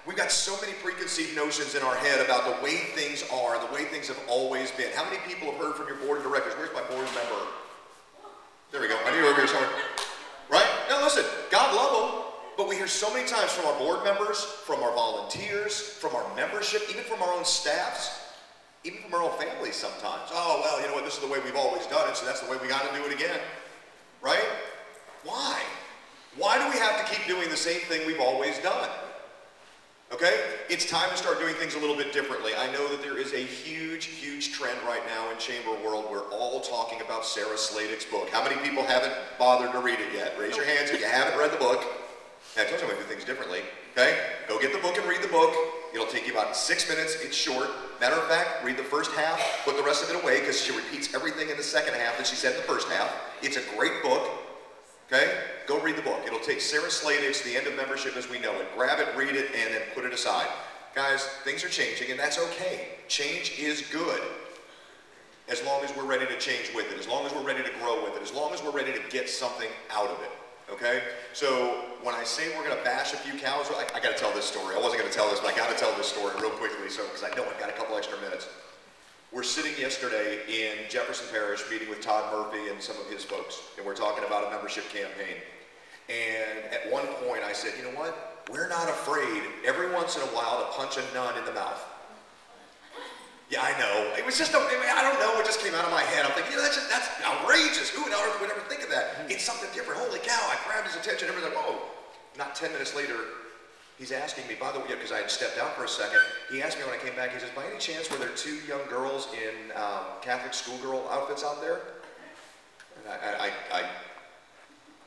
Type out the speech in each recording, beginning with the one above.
We've got so many preconceived notions in our head about the way things are, the way things have always been. How many people have heard from your board of directors? Where's my board member? There we go. I knew you were over here somewhere. Right? Now listen, God love them, but we hear so many times from our board members, from our volunteers, from our membership, even from our own staffs, even from our own families sometimes. Oh, well, you know what, this is the way we've always done it, so that's the way we got to do it again. Right? Why? Why do we have to keep doing the same thing we've always done? Okay? It's time to start doing things a little bit differently. I know that there is a huge, huge trend right now in chamber world. We're all talking about Sarah Sladig's book. How many people haven't bothered to read it yet? Raise your hands if you haven't read the book. I told you I'm going to do things differently. Okay? Go get the book and read the book. It'll take you about 6 minutes. It's short. Matter of fact, read the first half, put the rest of it away because she repeats everything in the second half that she said in the first half. It's a great book. Okay? Go read the book. It'll take Sarah Sladig's The End of Membership as We Know It. Grab it, read it, and then put it aside. Guys, things are changing, and that's okay. Change is good as long as we're ready to change with it, as long as we're ready to grow with it, as long as we're ready to get something out of it. Okay? So when I say we're going to bash a few cows, I got to tell this story. I wasn't going to tell this, but I got to tell this story real quickly because I know I've got a couple extra minutes. We're sitting yesterday in Jefferson Parish meeting with Todd Murphy and some of his folks, and we're talking about a membership campaign. And at one point I said, you know what? We're not afraid every once in a while to punch a nun in the mouth. Yeah, I know. It was just, I don't know, it just came out of my head. I'm thinking, you know, that's outrageous. Who on earth would ever think of that? It's something different. Holy cow, I grabbed his attention. Everyone's like, whoa. Not 10 minutes later, he's asking me, by the way, because I had stepped out for a second, he asked me when I came back, he says, by any chance were there 2 young girls in Catholic schoolgirl outfits out there? And I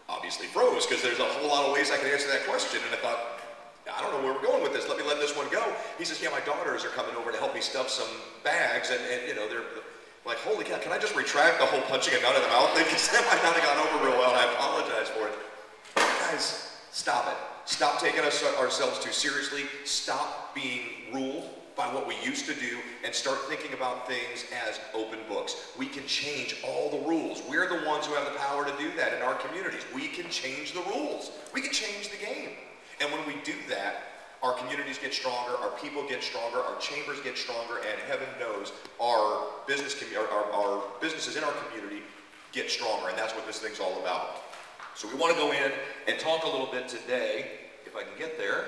obviously froze, because there's a whole lot of ways I could answer that question, and I thought, I don't know where we're going with this, let me let this one go. He says, yeah, my daughters are coming over to help me stuff some bags, and you know, they're like, holy cow, can I just retract the whole punching a nun in the mouth thing? Because that might not have gone over real well, and I apologize for it. Guys, stop it. Stop taking ourselves too seriously. Stop being ruled by what we used to do and start thinking about things as open books. We can change all the rules. We're the ones who have the power to do that in our communities. We can change the rules. We can change the game. And when we do that, our communities get stronger, our people get stronger, our chambers get stronger, and heaven knows our businesses in our community get stronger, and that's what this thing's all about. So we want to go in and talk a little bit today, if I can get there,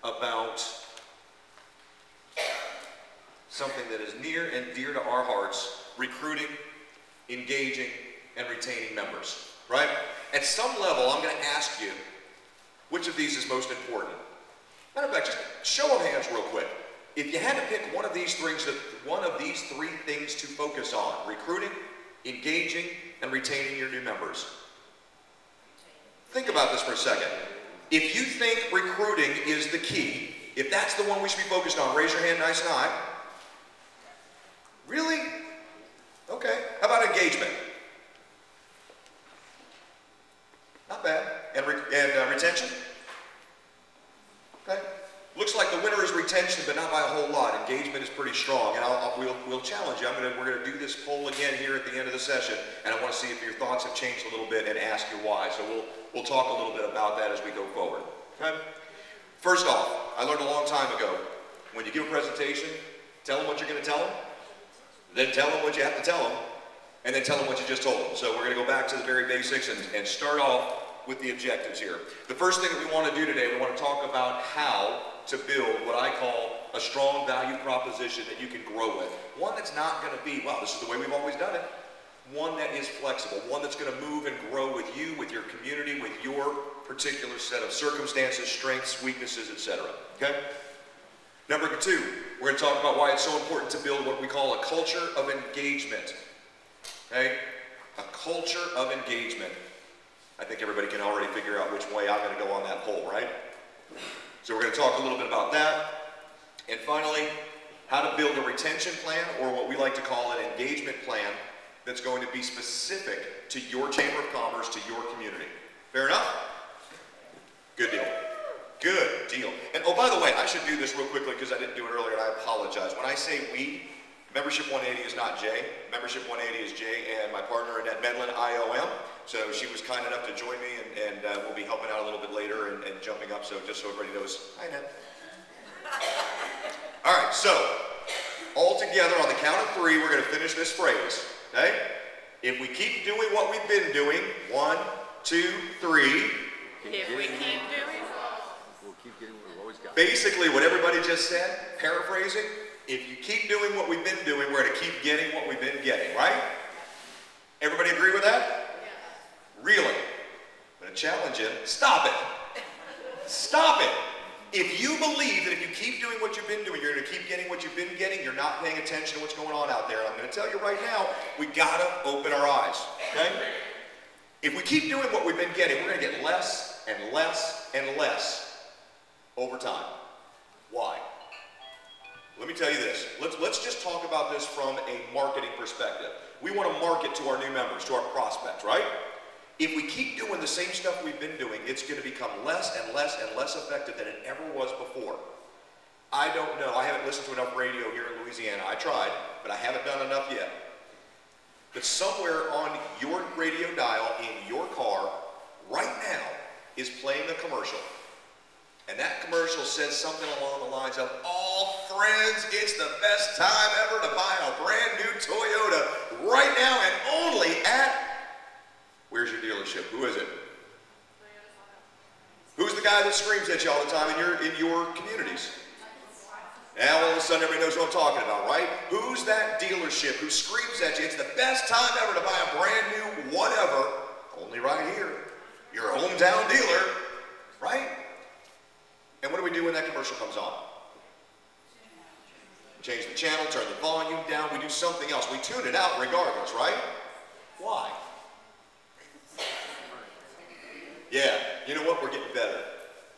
about something that is near and dear to our hearts: recruiting, engaging, and retaining members, right? At some level, I'm going to ask you, which of these is most important? Matter of fact, just show of hands real quick. If you had to pick one of these three things to focus on: recruiting, engaging, and retaining your new members. Think about this for a second. If you think recruiting is the key, if that's the one we should be focused on, raise your hand nice and high. Really? Okay. How about engagement? Not bad. And retention? Okay. Looks like the winner is retention, but not by a whole lot. Engagement is pretty strong, and we'll challenge you. We're going to do this poll again here at the end of the session, and I want to see if your thoughts have changed a little bit and ask you why. So we'll talk a little bit about that as we go forward. Okay. First off, I learned a long time ago, when you give a presentation, tell them what you're going to tell them, then tell them what you have to tell them, and then tell them what you just told them. So we're going to go back to the very basics and start off with the objectives here. The first thing that we want to do today, we want to talk about how to build what I call a strong value proposition that you can grow with. One that's not going to be, well, this is the way we've always done it. One that is flexible, one that's going to move and grow with you, with your community, with your particular set of circumstances, strengths, weaknesses, etc. Okay? Number 2, we're going to talk about why it's so important to build what we call a culture of engagement. Okay? A culture of engagement. I think everybody can already figure out which way I'm going to go on that poll, right? So we're going to talk a little bit about that. And finally, how to build a retention plan, or what we like to call an engagement plan, that's going to be specific to your Chamber of Commerce, to your community. Fair enough? Good deal. Good deal. And oh, by the way, I should do this real quickly because I didn't do it earlier and I apologize. When I say we, Membership 180 is not Jay. Membership 180 is Jay and my partner Annette Medlin, IOM. So she was kind enough to join me, and we'll be helping out a little bit later and jumping up, so just so everybody knows. Hi, Annette. so all together on the count of 3, we're going to finish this phrase, okay? If we keep doing what we've been doing, 1, 2, 3. If we keep doing, we'll keep getting what we've always got. Basically, what everybody just said, paraphrasing, if you keep doing what we've been doing, we're going to keep getting what we've been getting, right? Everybody agree with that? Really? I'm going to challenge you. Stop it. Stop it. If you believe that if you keep doing what you've been doing, you're going to keep getting what you've been getting, you're not paying attention to what's going on out there. And I'm going to tell you right now, we got to open our eyes, okay? If we keep doing what we've been getting, we're going to get less and less and less over time. Why? Let me tell you this. Let's just talk about this from a marketing perspective. We want to market to our new members, to our prospects, right? If we keep doing the same stuff we've been doing, it's going to become less and less and less effective than it ever was before. I don't know. I haven't listened to enough radio here in Louisiana. I tried, but I haven't done enough yet. But somewhere on your radio dial in your car right now is playing a commercial. And that commercial says something along the lines of, "Oh, friends, it's the best time ever to buy a brand new Toyota right now and only at..." Where's your dealership? Who is it? Who's the guy that screams at you all the time in your communities? Now all of a sudden everybody knows what I'm talking about, right? Who's that dealership who screams at you, "It's the best time ever to buy a brand new whatever, only right here. Your hometown dealer," right? And what do we do when that commercial comes on? Change the channel, turn the volume down, we do something else. We tune it out regardless, right? Why? Yeah, you know what? We're getting better.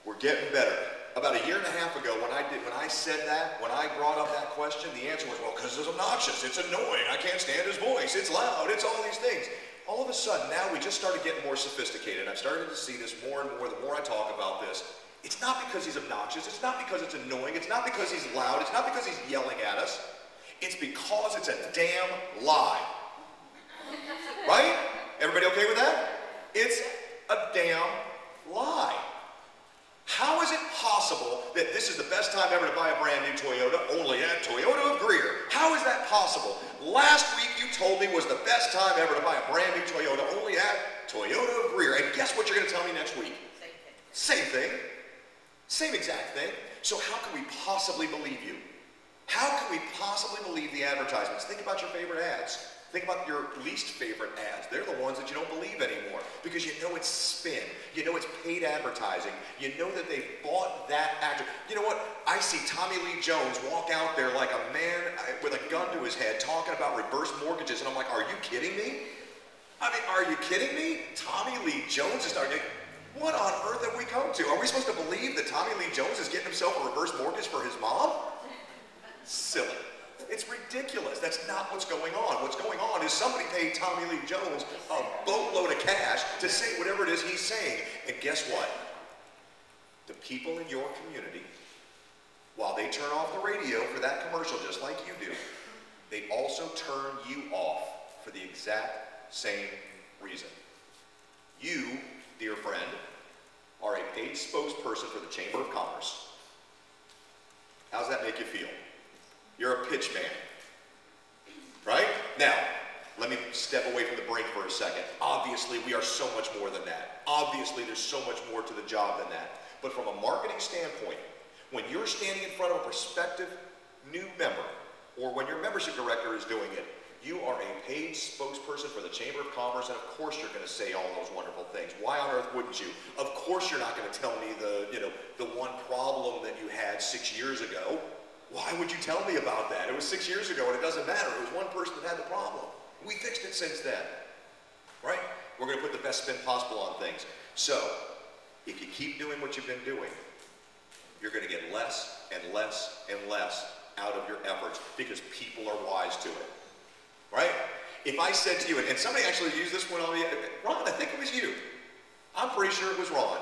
We're getting better. About a year and a half ago, when I said that, when I brought up that question, the answer was, well, because it's obnoxious, it's annoying, I can't stand his voice, it's loud, it's all these things. All of a sudden, now we just started getting more sophisticated. I've started to see this more and more the more I talk about this. It's not because he's obnoxious, it's not because it's annoying, it's not because he's loud, it's not because he's yelling at us. It's because it's a damn lie. Right? Everybody okay with that? It's a damn lie. How is it possible that this is the best time ever to buy a brand new Toyota, only at Toyota of Greer? How is that possible? Last week you told me was the best time ever to buy a brand new Toyota, only at Toyota of Greer. And guess what you're going to tell me next week? Same thing. Same exact thing. So how can we possibly believe you? How can we possibly believe the advertisements? Think about your favorite ads. Think about your least favorite ads. They're the ones that you don't believe anymore because you know it's spin. You know it's paid advertising. You know that they bought that actor. You know what? I see Tommy Lee Jones walk out there like a man with a gun to his head talking about reverse mortgages, and I'm like, are you kidding me? I mean, are you kidding me? Tommy Lee Jones is starting. What on earth have we come to? Are we supposed to believe that Tommy Lee Jones is getting himself a reverse mortgage for his mom? Silly. It's ridiculous. That's not what's going on. What's going on is somebody paid Tommy Lee Jones a boatload of cash to say whatever it is he's saying. And guess what? The people in your community, while they turn off the radio for that commercial just like you do, they also turn you off for the exact same reason. You, dear friend, are a paid spokesperson for the Chamber of Commerce. How does that make you feel? You're a pitch man, right? Now, let me step away from the brink for a second. Obviously, we are so much more than that. Obviously, there's so much more to the job than that. But from a marketing standpoint, when you're standing in front of a prospective new member, or when your membership director is doing it, you are a paid spokesperson for the Chamber of Commerce, and of course you're going to say all those wonderful things. Why on earth wouldn't you? Of course you're not going to tell me the one problem that you had 6 years ago. Why would you tell me about that? It was 6 years ago and it doesn't matter. It was one person that had the problem. We fixed it since then, right? We're going to put the best spin possible on things. So, if you keep doing what you've been doing, you're going to get less and less and less out of your efforts because people are wise to it, right? If I said to you, and somebody actually used this one on me, Ron, I think it was you. I'm pretty sure it was Ron.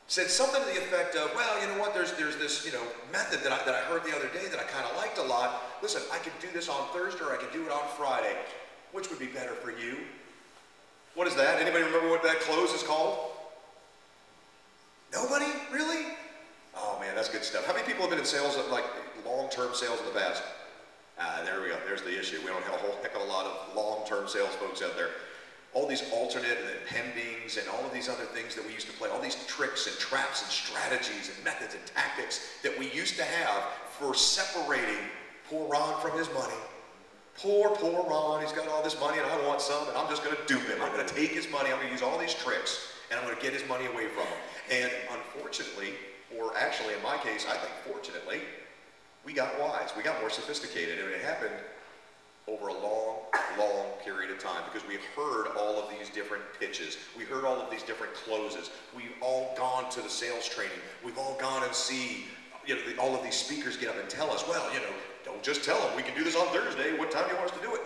Said something to the effect of, well, you know what, there's this, method that I heard the other day that I kind of liked a lot. Listen, I could do this on Thursday or I could do it on Friday. Which would be better for you? What is that? Anybody remember what that close is called? Nobody? Really? Oh man, that's good stuff. How many people have been in sales, like long-term sales in the past? There we go, there's the issue. We don't have a whole heck of a lot of long-term sales folks out there. All these alternate and pendings and all of these other things that we used to play, all these tricks and traps and strategies and methods and tactics that we used to have for separating poor Ron from his money. Poor Ron, he's got all this money and I want some and I'm just gonna dupe him. I'm gonna take his money, I'm gonna use all these tricks and I'm gonna get his money away from him. And unfortunately, or actually in my case, I think fortunately, we got wise, we got more sophisticated, and it happened over a long period of time because we've heard all of these different pitches. We heard all of these different closes. We've all gone to the sales training. We've all gone and see, all of these speakers get up and tell us, well, don't just tell them we can do this on Thursday. What time do you want us to do it?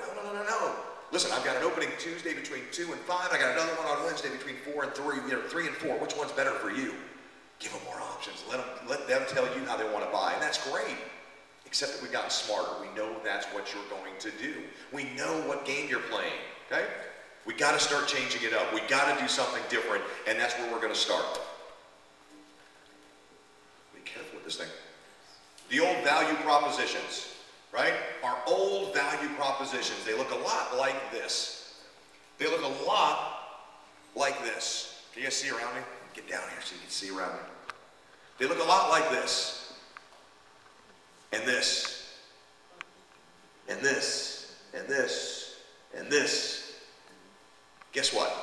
No. Listen, I've got an opening Tuesday between 2 and 5. I got another one on Wednesday between 4 and 3, 3 and 4. Which one's better for you? Give them more options. Let them tell you how they want to buy, and that's great. Except that we've gotten smarter. We know that's what you're going to do. We know what game you're playing, okay? We got to start changing it up. We got to do something different, and that's where we're going to start. Be careful with this thing. The old value propositions, right? Our old value propositions, they look a lot like this. They look a lot like this. Can you guys see around me? Get down here so you can see around me. They look a lot like this. And this, and this, and this, and this. Guess what?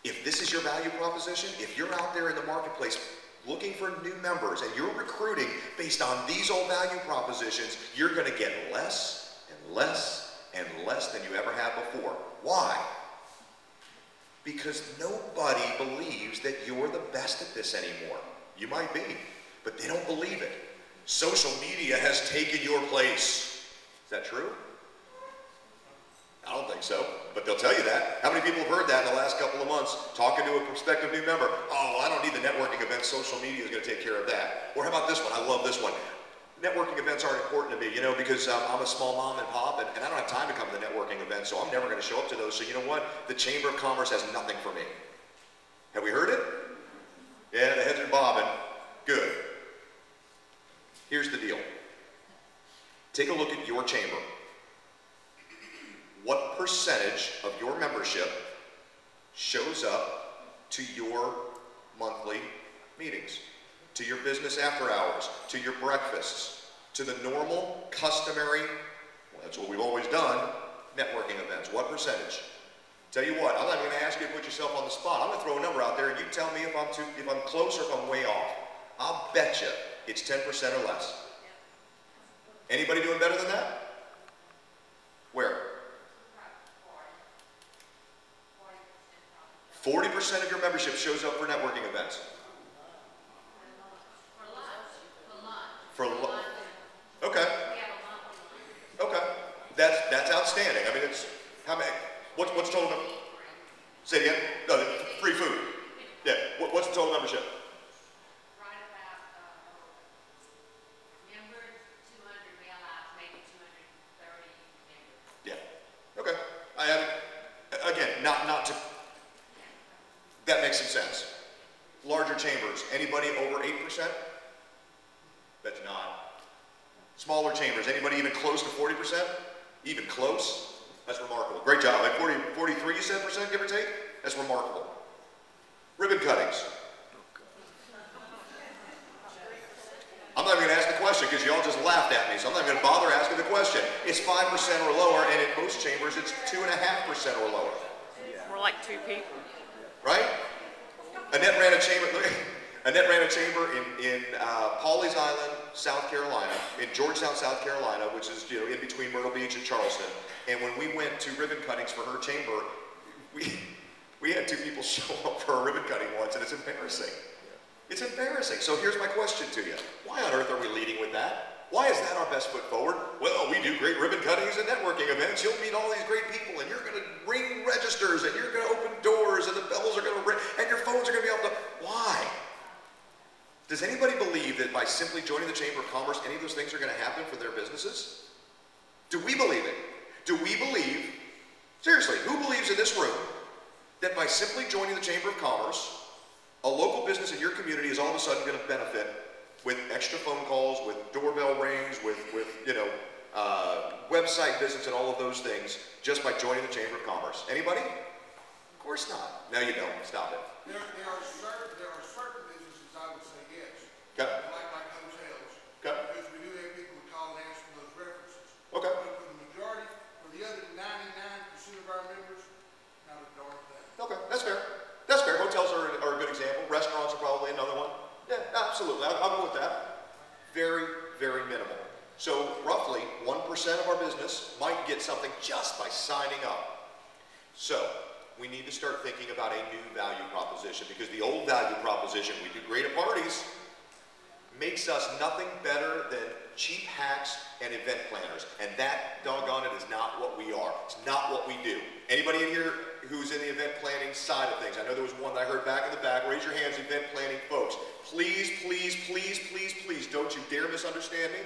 If this is your value proposition, if you're out there in the marketplace looking for new members and you're recruiting based on these old value propositions, you're going to get less and less and less than you ever have before. Why? Because nobody believes that you're the best at this anymore. You might be, but they don't believe it. Social media has taken your place. Is that true? I don't think so, but they'll tell you that. How many people have heard that in the last couple of months, talking to a prospective new member? Oh, I don't need the networking events. Social media is going to take care of that. Or how about this one? I love this one. Networking events aren't important to me, because I'm a small mom and pop, and I don't have time to come to the networking event, so I'm never going to show up to those. So you know what? The Chamber of Commerce has nothing for me. Have we heard it? Yeah, the heads are bobbing. Good. Here's the deal. Take a look at your chamber. What percentage of your membership shows up to your monthly meetings, to your business after hours, to your breakfasts, to the normal, customary, well, that's what we've always done, networking events? What percentage? Tell you what, I'm not even going to ask you to put yourself on the spot. I'm going to throw a number out there and you tell me if I'm close or if I'm way off. I'll bet you it's 10% or less. Anybody doing better than that? Where? 40% of your membership shows up for networking events. For lunch. Okay. Okay. That's outstanding. I mean, it's how many? What's total? Say it again. No, free food. Yeah. What's the total membership? That makes some sense. Larger chambers, anybody over 8%? That's not. Smaller chambers, anybody even close to 40%? Even close? That's remarkable. Great job. Like 43 you said percent, give or take? That's remarkable. Ribbon cuttings. I'm not even going to ask the question because you all just laughed at me, so I'm not going to bother asking the question. It's 5% or lower, and in most chambers, it's 2.5% or lower. We're like 2 people. Right? Annette ran a chamber. Annette ran a chamber in Pawleys Island, South Carolina, in Georgetown, South Carolina, which is in between Myrtle Beach and Charleston. And when we went to ribbon cuttings for her chamber, we had 2 people show up for a ribbon cutting once, and it's embarrassing. It's embarrassing. So here's my question to you: why on earth are we leading with that? Why is that our best foot forward? Well, we do great ribbon cuttings and networking events. You'll meet all these great people, and you're going to ring registers, and you're going to open doors, and the bells are going to ring, and your phones are going to be able to. Why? Does anybody believe that by simply joining the Chamber of Commerce, any of those things are going to happen for their businesses? Do we believe it? Do we believe, seriously, who believes in this room that by simply joining the Chamber of Commerce, A local business in your community is all of a sudden going to benefit with extra phone calls, with doorbell rings, with website visits and all of those things just by joining the Chamber of Commerce. Anybody? Of course not. No, you don't. Stop it. There are certain businesses I would say yes. Okay. Like hotels. Okay. Because we do have people who call and ask for those references. Okay. But for the majority, for the other 99% of our members, not a darn thing. Okay, that's fair. That's fair. Hotels are a good example. Restaurants are probably another one. Yeah, absolutely. I'll go with that. Very, very minimal. So roughly 1% of our business might get something just by signing up. So we need to start thinking about a new value proposition, because the old value proposition, we do great at parties, makes us nothing better than cheap hacks and event planners. And that, doggone it, is not what we are. It's not what we do. Anybody in here who's in the event planning side of things? I know there was one that I heard back in the back. Raise your hands, event planning folks. Please, please, please, please, please, don't you dare misunderstand me.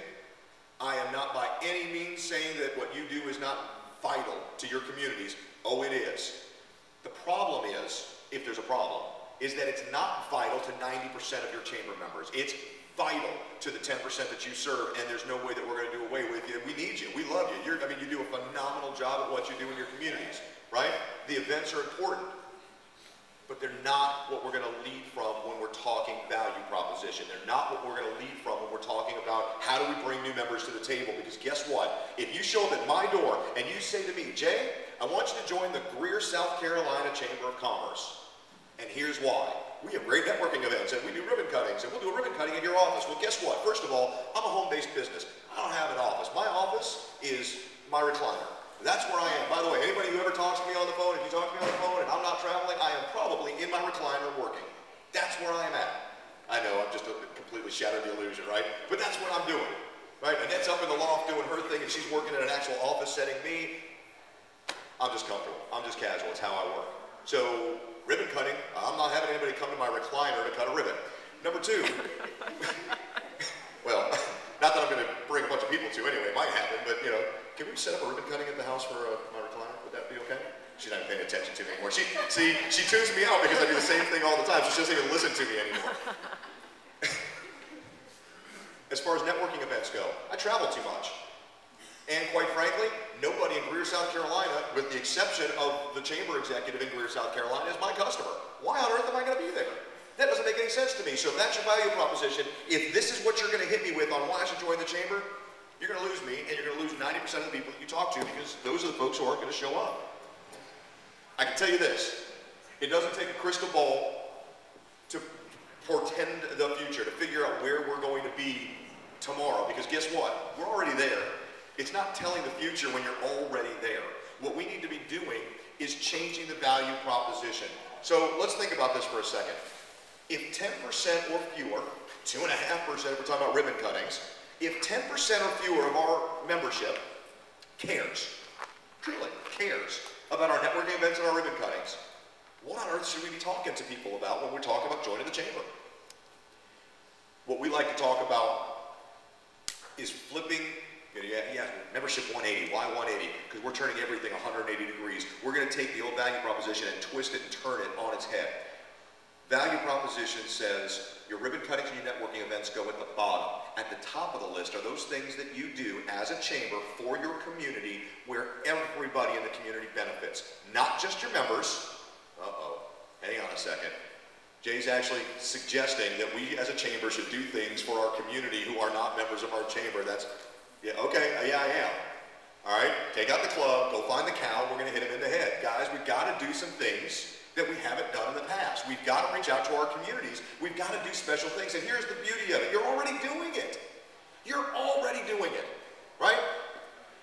I am not by any means saying that what you do is not vital to your communities. Oh, it is. The problem is, if there's a problem, is that it's not vital to 90% of your chamber members. It's vital to the 10% that you serve, and there's no way that we're going to do away with you. We need you. We love you. You do a phenomenal job at what you do in your communities, right? The events are important, but they're not what we're going to lead from when we're talking value proposition. They're not what we're going to lead from when we're talking about how do we bring new members to the table. Because guess what? If you show up at my door and you say to me, Jay, I want you to join the Greer, South Carolina Chamber of Commerce, and here's why. We have great networking events, and we do ribbon cuttings, and we'll do a ribbon cutting in your office. Well, guess what? First of all, I'm a home-based business. I don't have an office. My office is my recliner. That's where I am. By the way, anybody who ever talks to me on the phone, if you talk to me on the phone and I'm not traveling, I am probably in my recliner working. That's where I am at. I know, I've just completely shattered the illusion, right? But that's what I'm doing, right? Annette's up in the loft doing her thing, and she's working in an actual office setting. Me, I'm just comfortable. I'm just casual. It's how I work. So, ribbon cutting, I'm not having anybody come to my recliner to cut a ribbon. Number two, well, not that I'm going to bring a bunch of people to anyway, it might happen, but can we set up a ribbon cutting at the house for my recliner? Would that be okay? She's not paying attention to me anymore. She tunes me out because I do the same thing all the time. She doesn't even listen to me anymore. As far as networking events go, I travel too much. And quite frankly, nobody in Greer, South Carolina, with the exception of the chamber executive in Greer, South Carolina, is my customer. Why on earth am I going to be there? That doesn't make any sense to me. So if that's your value proposition, if this is what you're going to hit me with on why I should join the chamber, you're going to lose me, and you're going to lose 90% of the people that you talk to, because those are the folks who aren't going to show up. I can tell you this, it doesn't take a crystal ball to portend the future, to figure out where we're going to be tomorrow, because guess what? We're already there. It's not telling the future when you're already there. What we need to be doing is changing the value proposition. So let's think about this for a second. If 10% or fewer, 2.5% if we're talking about ribbon cuttings, if 10% or fewer of our membership cares, truly cares, about our networking events and our ribbon cuttings, what on earth should we be talking to people about when we're talking about joining the chamber? What we like to talk about is flipping, membership 180. Why 180? Because we're turning everything 180 degrees. We're going to take the old value proposition and twist it and turn it on its head. Value proposition says your ribbon cuttings and your networking events go at the bottom. At the top of the list are those things that you do as a chamber for your community where everybody in the community benefits. Not just your members. Hang on a second. Jay's actually suggesting that we as a chamber should do things for our community who are not members of our chamber. Yeah, I am. All right, take out the club, go find the cow, we're going to hit him in the head. Guys, we've got to do some things that we haven't done in the past. We've got to reach out to our communities. We've got to do special things. And here's the beauty of it. You're already doing it. You're already doing it, right?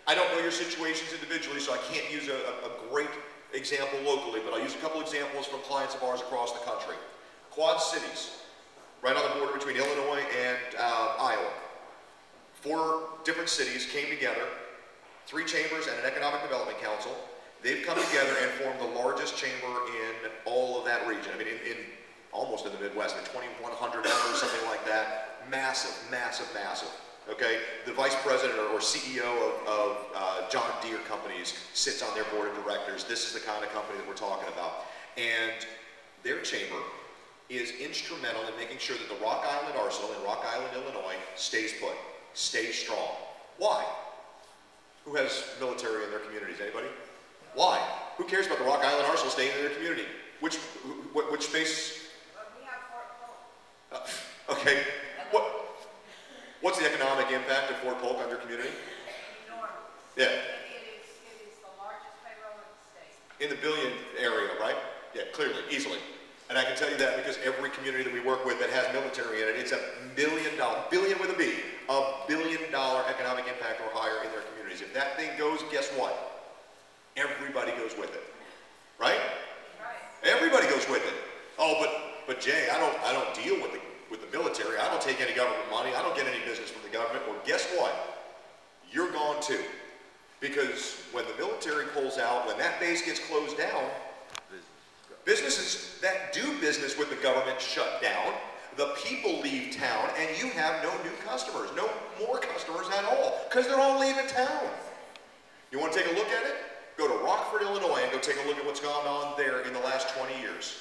I don't know your situations individually, so I can't use a great example locally, but I'll use a couple examples from clients of ours across the country. Quad Cities, right on the border between Illinois and Iowa. 4 different cities came together, 3 chambers and an economic development council. They've come together and formed the largest chamber in all of that region. I mean, almost in the Midwest, 2,100 members, something like that. Massive, massive, massive. Okay, the vice president or CEO of John Deere Companies sits on their board of directors. This is the kind of company that we're talking about. And their chamber is instrumental in making sure that the Rock Island Arsenal in Rock Island, Illinois stays put, stays strong. Why? Who has military in their communities? Anybody? Why? Who cares about the Rock Island Arsenal staying in their community? Which base? We have Fort Polk. Okay. What's the economic impact of Fort Polk on your community? Enormous. Yeah. It is the largest payroll in the state. In the billion area, right? Yeah, clearly, easily. And I can tell you that because every community that we work with that has military in it, it's $1 billion, billion with a B, $1 billion economic impact or higher in their communities. If that thing goes, guess what? Everybody goes with it, right? Right. Everybody goes with it. Oh, but Jay, I don't deal with the military. I don't take any government money. I don't get any business from the government. Well, guess what? You're gone too, because when the military pulls out, when that base gets closed down, businesses that do business with the government shut down, the people leave town, and you have no new customers, no more customers at all, because they're all leaving town. You want to take a look at it? Go to Rockford, Illinois, and go take a look at what's gone on there in the last 20 years.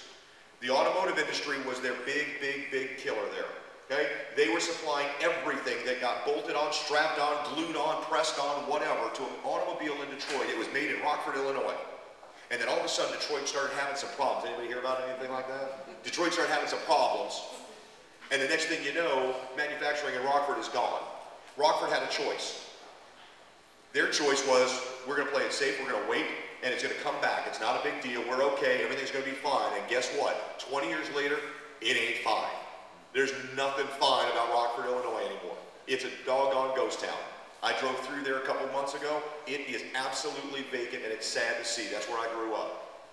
The automotive industry was their big killer there. Okay? They were supplying everything that got bolted on, strapped on, glued on, pressed on, whatever, to an automobile in Detroit. It was made in Rockford, Illinois. And then all of a sudden, Detroit started having some problems. Anybody hear about anything like that? Detroit started having some problems. And the next thing you know, manufacturing in Rockford is gone. Rockford had a choice. Their choice was, we're going to play it safe, we're going to wait, and it's going to come back. It's not a big deal. We're okay. Everything's going to be fine. And guess what? 20 years later, it ain't fine. There's nothing fine about Rockford, Illinois anymore. It's a doggone ghost town. I drove through there a couple months ago. It is absolutely vacant, and it's sad to see. That's where I grew up.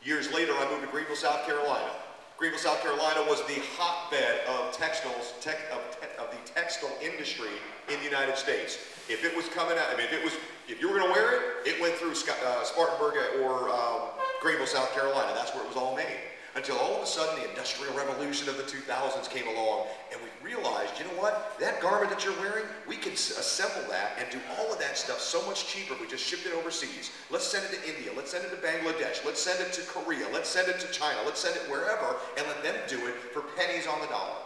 Years later, I moved to Greenville, South Carolina. Greenville, South Carolina was the hotbed of the textile industry in the United States. If it was coming out, I mean, if you were going to wear it, it went through Spartanburg or Greenville, South Carolina. That's where it was all made. Until all of a sudden the Industrial Revolution of the 2000s came along, and we realized, you know what? That garment that you're wearing, we can assemble that and do all of that stuff so much cheaper if we just shipped it overseas. Let's send it to India. Let's send it to Bangladesh. Let's send it to Korea. Let's send it to China. Let's send it wherever and let them do it for pennies on the dollar.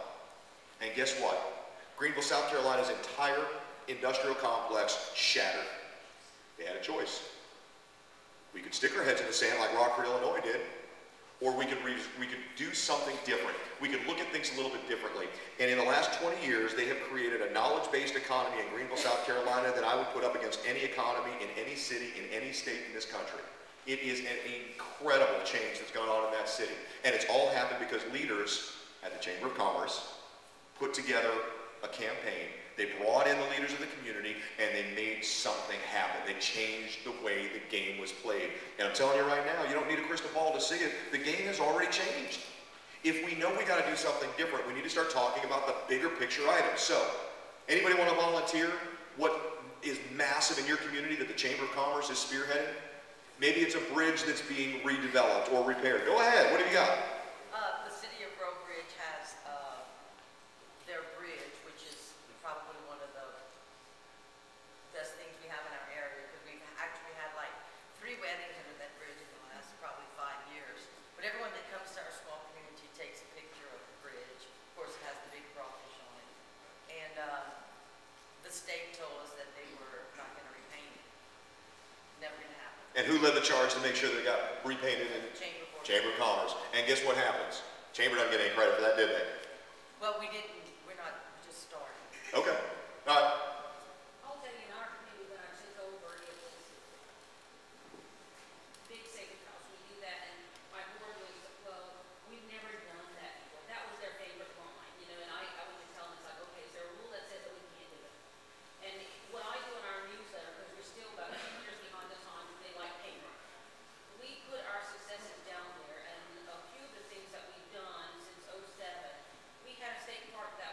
And guess what? Greenville, South Carolina's entire industrial complex shattered. They had a choice. We could stick our heads in the sand like Rockford, Illinois did, or we could do something different. We could look at things a little bit differently. And in the last 20 years, they have created a knowledge-based economy in Greenville, South Carolina that I would put up against any economy in any city, in any state in this country. It is an incredible change that's gone on in that city. And it's all happened because leaders at the Chamber of Commerce put together a campaign. They brought in the leaders of the community, and they made something happen. They changed the way the game was played. And I'm telling you right now, you don't need a crystal ball to see it. The game has already changed. If we know we got to do something different, we need to start talking about the bigger picture items. So, anybody want to volunteer what is massive in your community that the Chamber of Commerce is spearheading? Maybe it's a bridge that's being redeveloped or repaired. Go ahead. What have you got? The city of Roe Bridge has their bridge, which is probably one of the best things we have in our area, because we've actually had like 3 weddings under that bridge in the last probably 5 years. But everyone that comes to our small community takes a picture of the bridge. Of course, it has the big crawfish on it. And the state told us that they were not going to repaint it. Never going to happen. And who led the charge to make sure they got repainted in Chamber of Commerce? And guess what happens? Chamber doesn't get any credit for that, did they? Well, we didn't. We're not just starting. Okay. All right. I'll tell you, in our community, when I took over, it was big sacred house. We do that, and my board was, well, we've never done that before. That was their favorite line, you know, and I would just tell them, it's like, okay, is there a rule that says that we can't do it? And what I do in our newsletter, because we're still about 2 years behind the times, they like paper. We put our successes down there, and a few of the things that we've done since '07, we had a state park that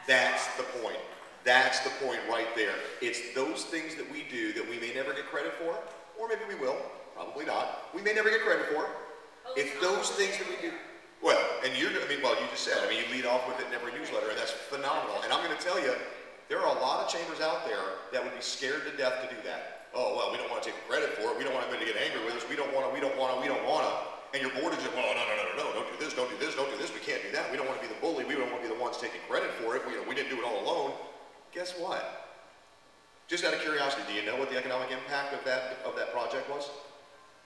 That's the point. That's the point right there. It's those things that we do that we may never get credit for, or maybe we will, probably not. We may never get credit for. It's those things that we do. Well, and you just said, you lead off with it in every newsletter, and that's phenomenal. And I'm going to tell you, there are a lot of chambers out there that would be scared to death to do that. Oh, well, we don't want to take the credit for it. We don't want anybody to get angry with us. We don't want to. And your board is just, well, no, don't do this, don't do this, don't do this. We can't do that. We don't want to be the bully. We don't want to be the ones taking credit for it. We didn't do it all alone. Guess what? Just out of curiosity, do you know what the economic impact of that project was?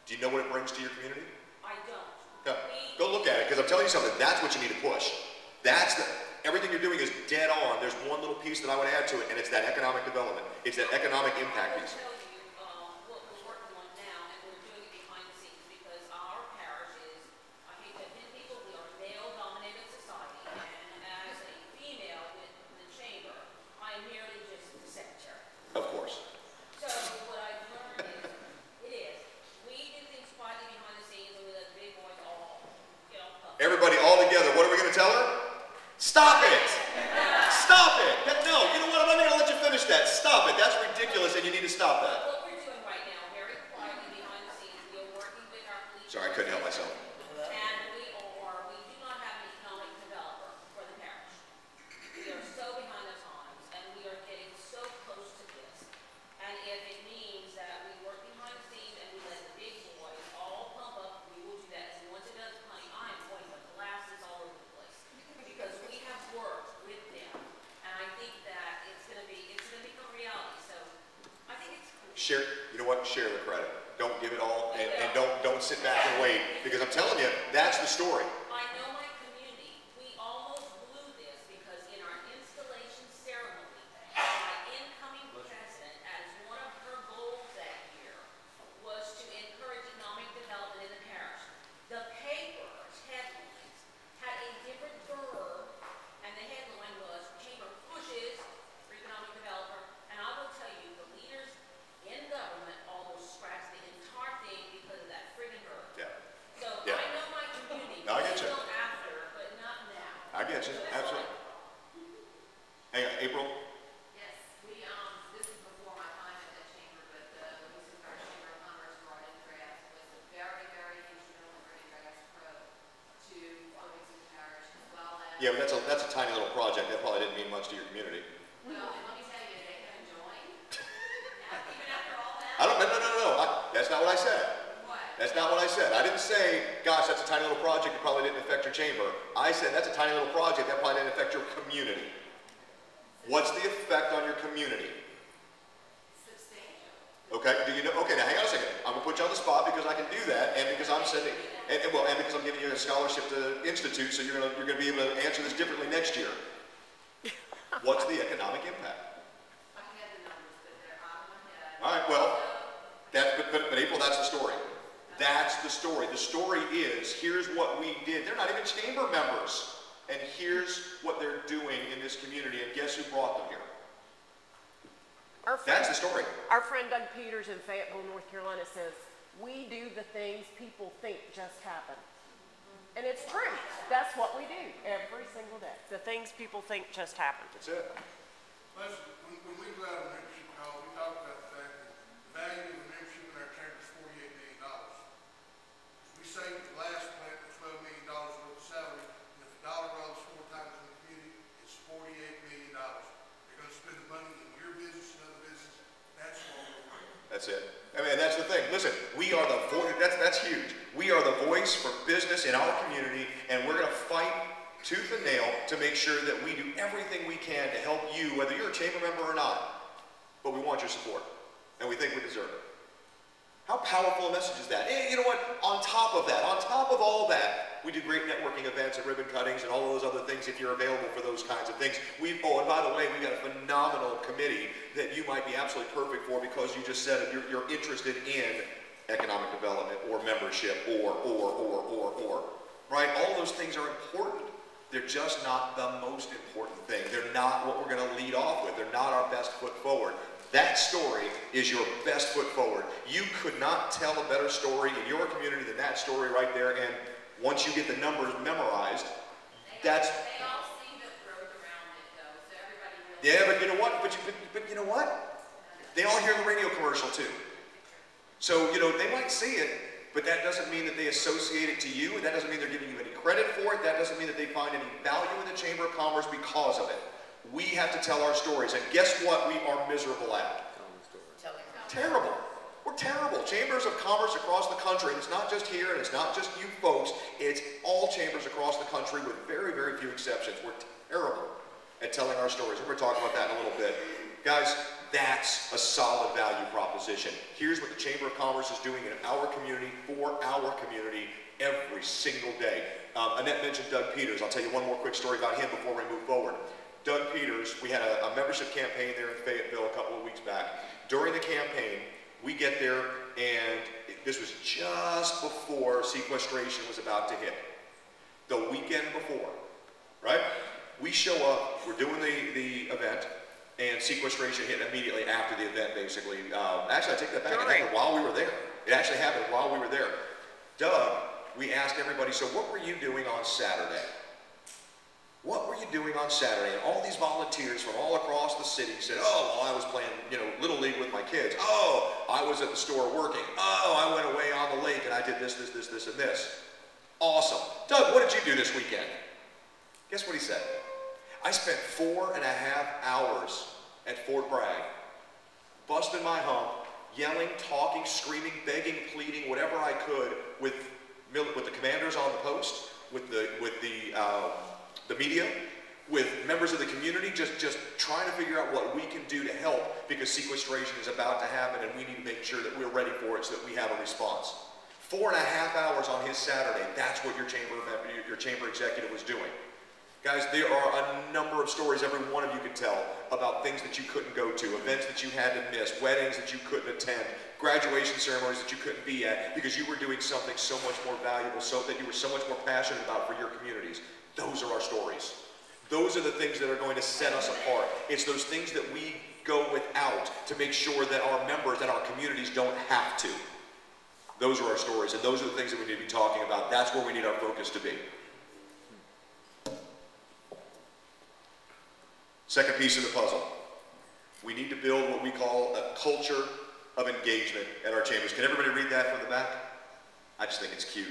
Do you know what it brings to your community? I don't. No. Go look at it, because I'm telling you something, that's what you need to push. Everything you're doing is dead on. There's one little piece that I would add to it, and it's that economic development. It's that economic impact piece. I will tell you what we're working on now, and we're doing it behind the scenes, because our parish is, I hate to offend people, we are a male-dominated society, and as a female with the chamber, I am merely just the secretary. Of course. So what I've learned is, we do things quietly behind the scenes, and we let the big boys all get on public. Everybody all together, what are we going to tell her? Stop it! Stop it! No, you know what? I'm not going to let you finish that. Stop it. That's ridiculous, and you need to stop that. What we're doing right now, very quietly behind the scenes, we are working with our police. Sorry, I couldn't help myself. And we do not have an economic developer for the parish. We are so behind the times, and we are getting so close to this. And if it means that we work behind the scenes and we let the big boys all pump up, we will do that. And once it does, honey, I am going to blast this all over the place. Because we have worked with them, and I think that it's gonna become reality, so I think it's cool. Share, you know what? Share the credit. Don't give it all, and don't sit back and wait, because I'm telling you, that's the story. I know my community, we almost blew this because in our installation ceremony, my incoming president, as one of her goals that year, was to encourage economic development in the parish. The paper's headlines had a different verb, and the headline was, Chamber pushes for economic developer, and I will tell you, the leaders in government almost scratched the entire thing because of that friggin' verb. Yeah. So Yeah. I know my community. No, I get you. Still after, but not now. I get you. So that's Absolutely. all. Hang on, April. Yes, this is before my time at the chamber, but the Louisiana Parish Chamber of Commerce brought in Grass, was very, very instrumental in bringing Grass Pro to Louisiana Parish, as well as. Yeah, but that's a tiny little project. That probably didn't mean much to your community. Well, and let me tell you, they haven't joined, even after all that. I don't. No. That's not what I said. What? That's not what I said. I didn't say, gosh, that's a tiny little project. It probably didn't affect your chamber. I said that's a tiny little project. That probably didn't affect your community. What's the effect on your community? Substantial. Okay, do you know? Okay, now hang on a second. I'm gonna put you on the spot because I can do that, and because I'm sending, and because I'm giving you a scholarship to Institute, so you're gonna be able to answer this differently next year. What's the economic impact? I can get the numbers, but they're out of my head. All right, well, but April, that's the story. That's the story. The story is, here's what we did. They're not even chamber members, and here's what they're doing in this community, and guess who brought them here? That's the story. Our friend Doug Peters in Fayetteville, North Carolina says, we do the things people think just happen. And it's true. That's what we do every single day. The things people think just happen. That's it. Listen, when we go out on membership call, we talk about the fact that the value of the membership in our chamber is $48 million. We saved the last plant with $12 million worth of salary, and if the dollar rolls 4 times in the community, it's $48 million. You're going to spend the money in your business and other business. That's what we're doing. That's it. I mean, that's the thing. Listen, we are the voice. That's huge. We are the voice for business in our community, and we're going to fight tooth and nail to make sure that we do everything we can to help you, whether you're a chamber member or not. But we want your support, and we think we deserve it. How powerful a message is that? And you know what? On top of that, on top of all that, we do great networking events and ribbon cuttings and all those other things if you're available for those kinds of things. Oh, and by the way, we got a phenomenal committee that you might be absolutely perfect for because you just said it, you're interested in economic development or membership or, right? All those things are important. They're just not the most important thing. They're not what we're going to lead off with. They're not our best foot forward. That story is your best foot forward. You could not tell a better story in your community than that story right there. And once you get the numbers memorized, that's... They all see the growth around it, though. So Yeah, but you know what? But you know what? They all hear the radio commercial too. So, you know, they might see it, but that doesn't mean that they associate it to you, and that doesn't mean they're giving you any credit for it. That doesn't mean that they find any value in the Chamber of Commerce because of it. We have to tell our stories, and guess what we are miserable at? Terrible. We're terrible. Chambers of commerce across the country, and it's not just here, and it's not just you folks, it's all chambers across the country with very, very few exceptions. We're terrible at telling our stories. We're going to talk about that in a little bit. Guys, that's a solid value proposition. Here's what the Chamber of Commerce is doing in our community, for our community, every single day. Annette mentioned Doug Peters. I'll tell you one more quick story about him before we move forward. Doug Peters, we had a membership campaign there in Fayetteville a couple of weeks back. During the campaign, we get there, and this was just before sequestration was about to hit. The weekend before, right? We show up, we're doing the event, and sequestration hit immediately after the event, basically. Actually, I take that back. It happened while we were there. It actually happened while we were there. Doug, we asked everybody, so what were you doing on Saturday? What were you doing on Saturday? And all these volunteers from all across the city said, oh, well, I was playing, you know, Little League with my kids. Oh, I was at the store working. Oh, I went away on the lake and I did this, and this. Awesome. Doug, what did you do this weekend? Guess what he said? I spent 4.5 hours at Fort Bragg, busting my hump, yelling, talking, screaming, begging, pleading, whatever I could with the commanders on the post, with the media, with members of the community, just trying to figure out what we can do to help, because sequestration is about to happen and we need to make sure that we're ready for it so that we have a response. 4.5 hours on his Saturday, that's what your chamber executive was doing. Guys, there are a number of stories every one of you could tell about things that you couldn't go to, events that you had to miss, weddings that you couldn't attend, graduation ceremonies that you couldn't be at because you were doing something so much more valuable, so that you were so much more passionate about for your communities. Those are our stories. Those are the things that are going to set us apart. It's those things that we go without to make sure that our members and our communities don't have to. Those are our stories, and those are the things that we need to be talking about. That's where we need our focus to be. Second piece of the puzzle. We need to build what we call a culture of engagement at our chambers. Can everybody read that from the back? I just think it's cute.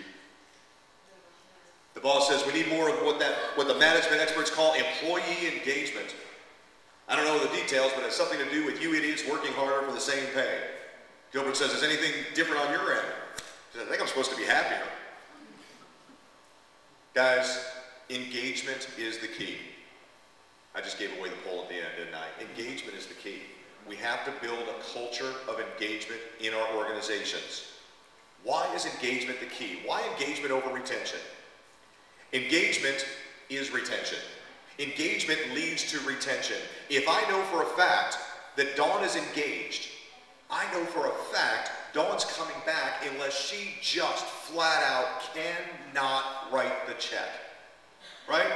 The boss says we need more of what the management experts call employee engagement. I don't know the details, but it's something to do with you idiots working harder for the same pay. Gilbert says, is anything different on your end? He says, I think I'm supposed to be happier. Guys, engagement is the key. I just gave away the poll at the end, didn't I? Engagement is the key. We have to build a culture of engagement in our organizations. Why is engagement the key? Why engagement over retention? Engagement is retention. Engagement leads to retention. If I know for a fact that Dawn is engaged, I know for a fact Dawn's coming back unless she just flat out cannot write the check. Right?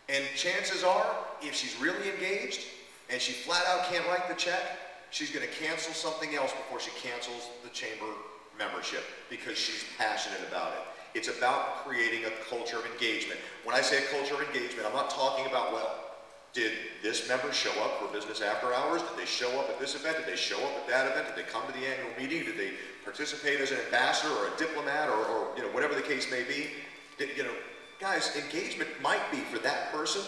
And chances are, if she's really engaged and she flat out can't write the check, she's going to cancel something else before she cancels the chamber membership because she's passionate about it. It's about creating a culture of engagement. When I say a culture of engagement, I'm not talking about, well, did this member show up for business after hours? Did they show up at this event? Did they show up at that event? Did they come to the annual meeting? Did they participate as an ambassador or a diplomat or you know, whatever the case may be? You know, guys, engagement might be for that person.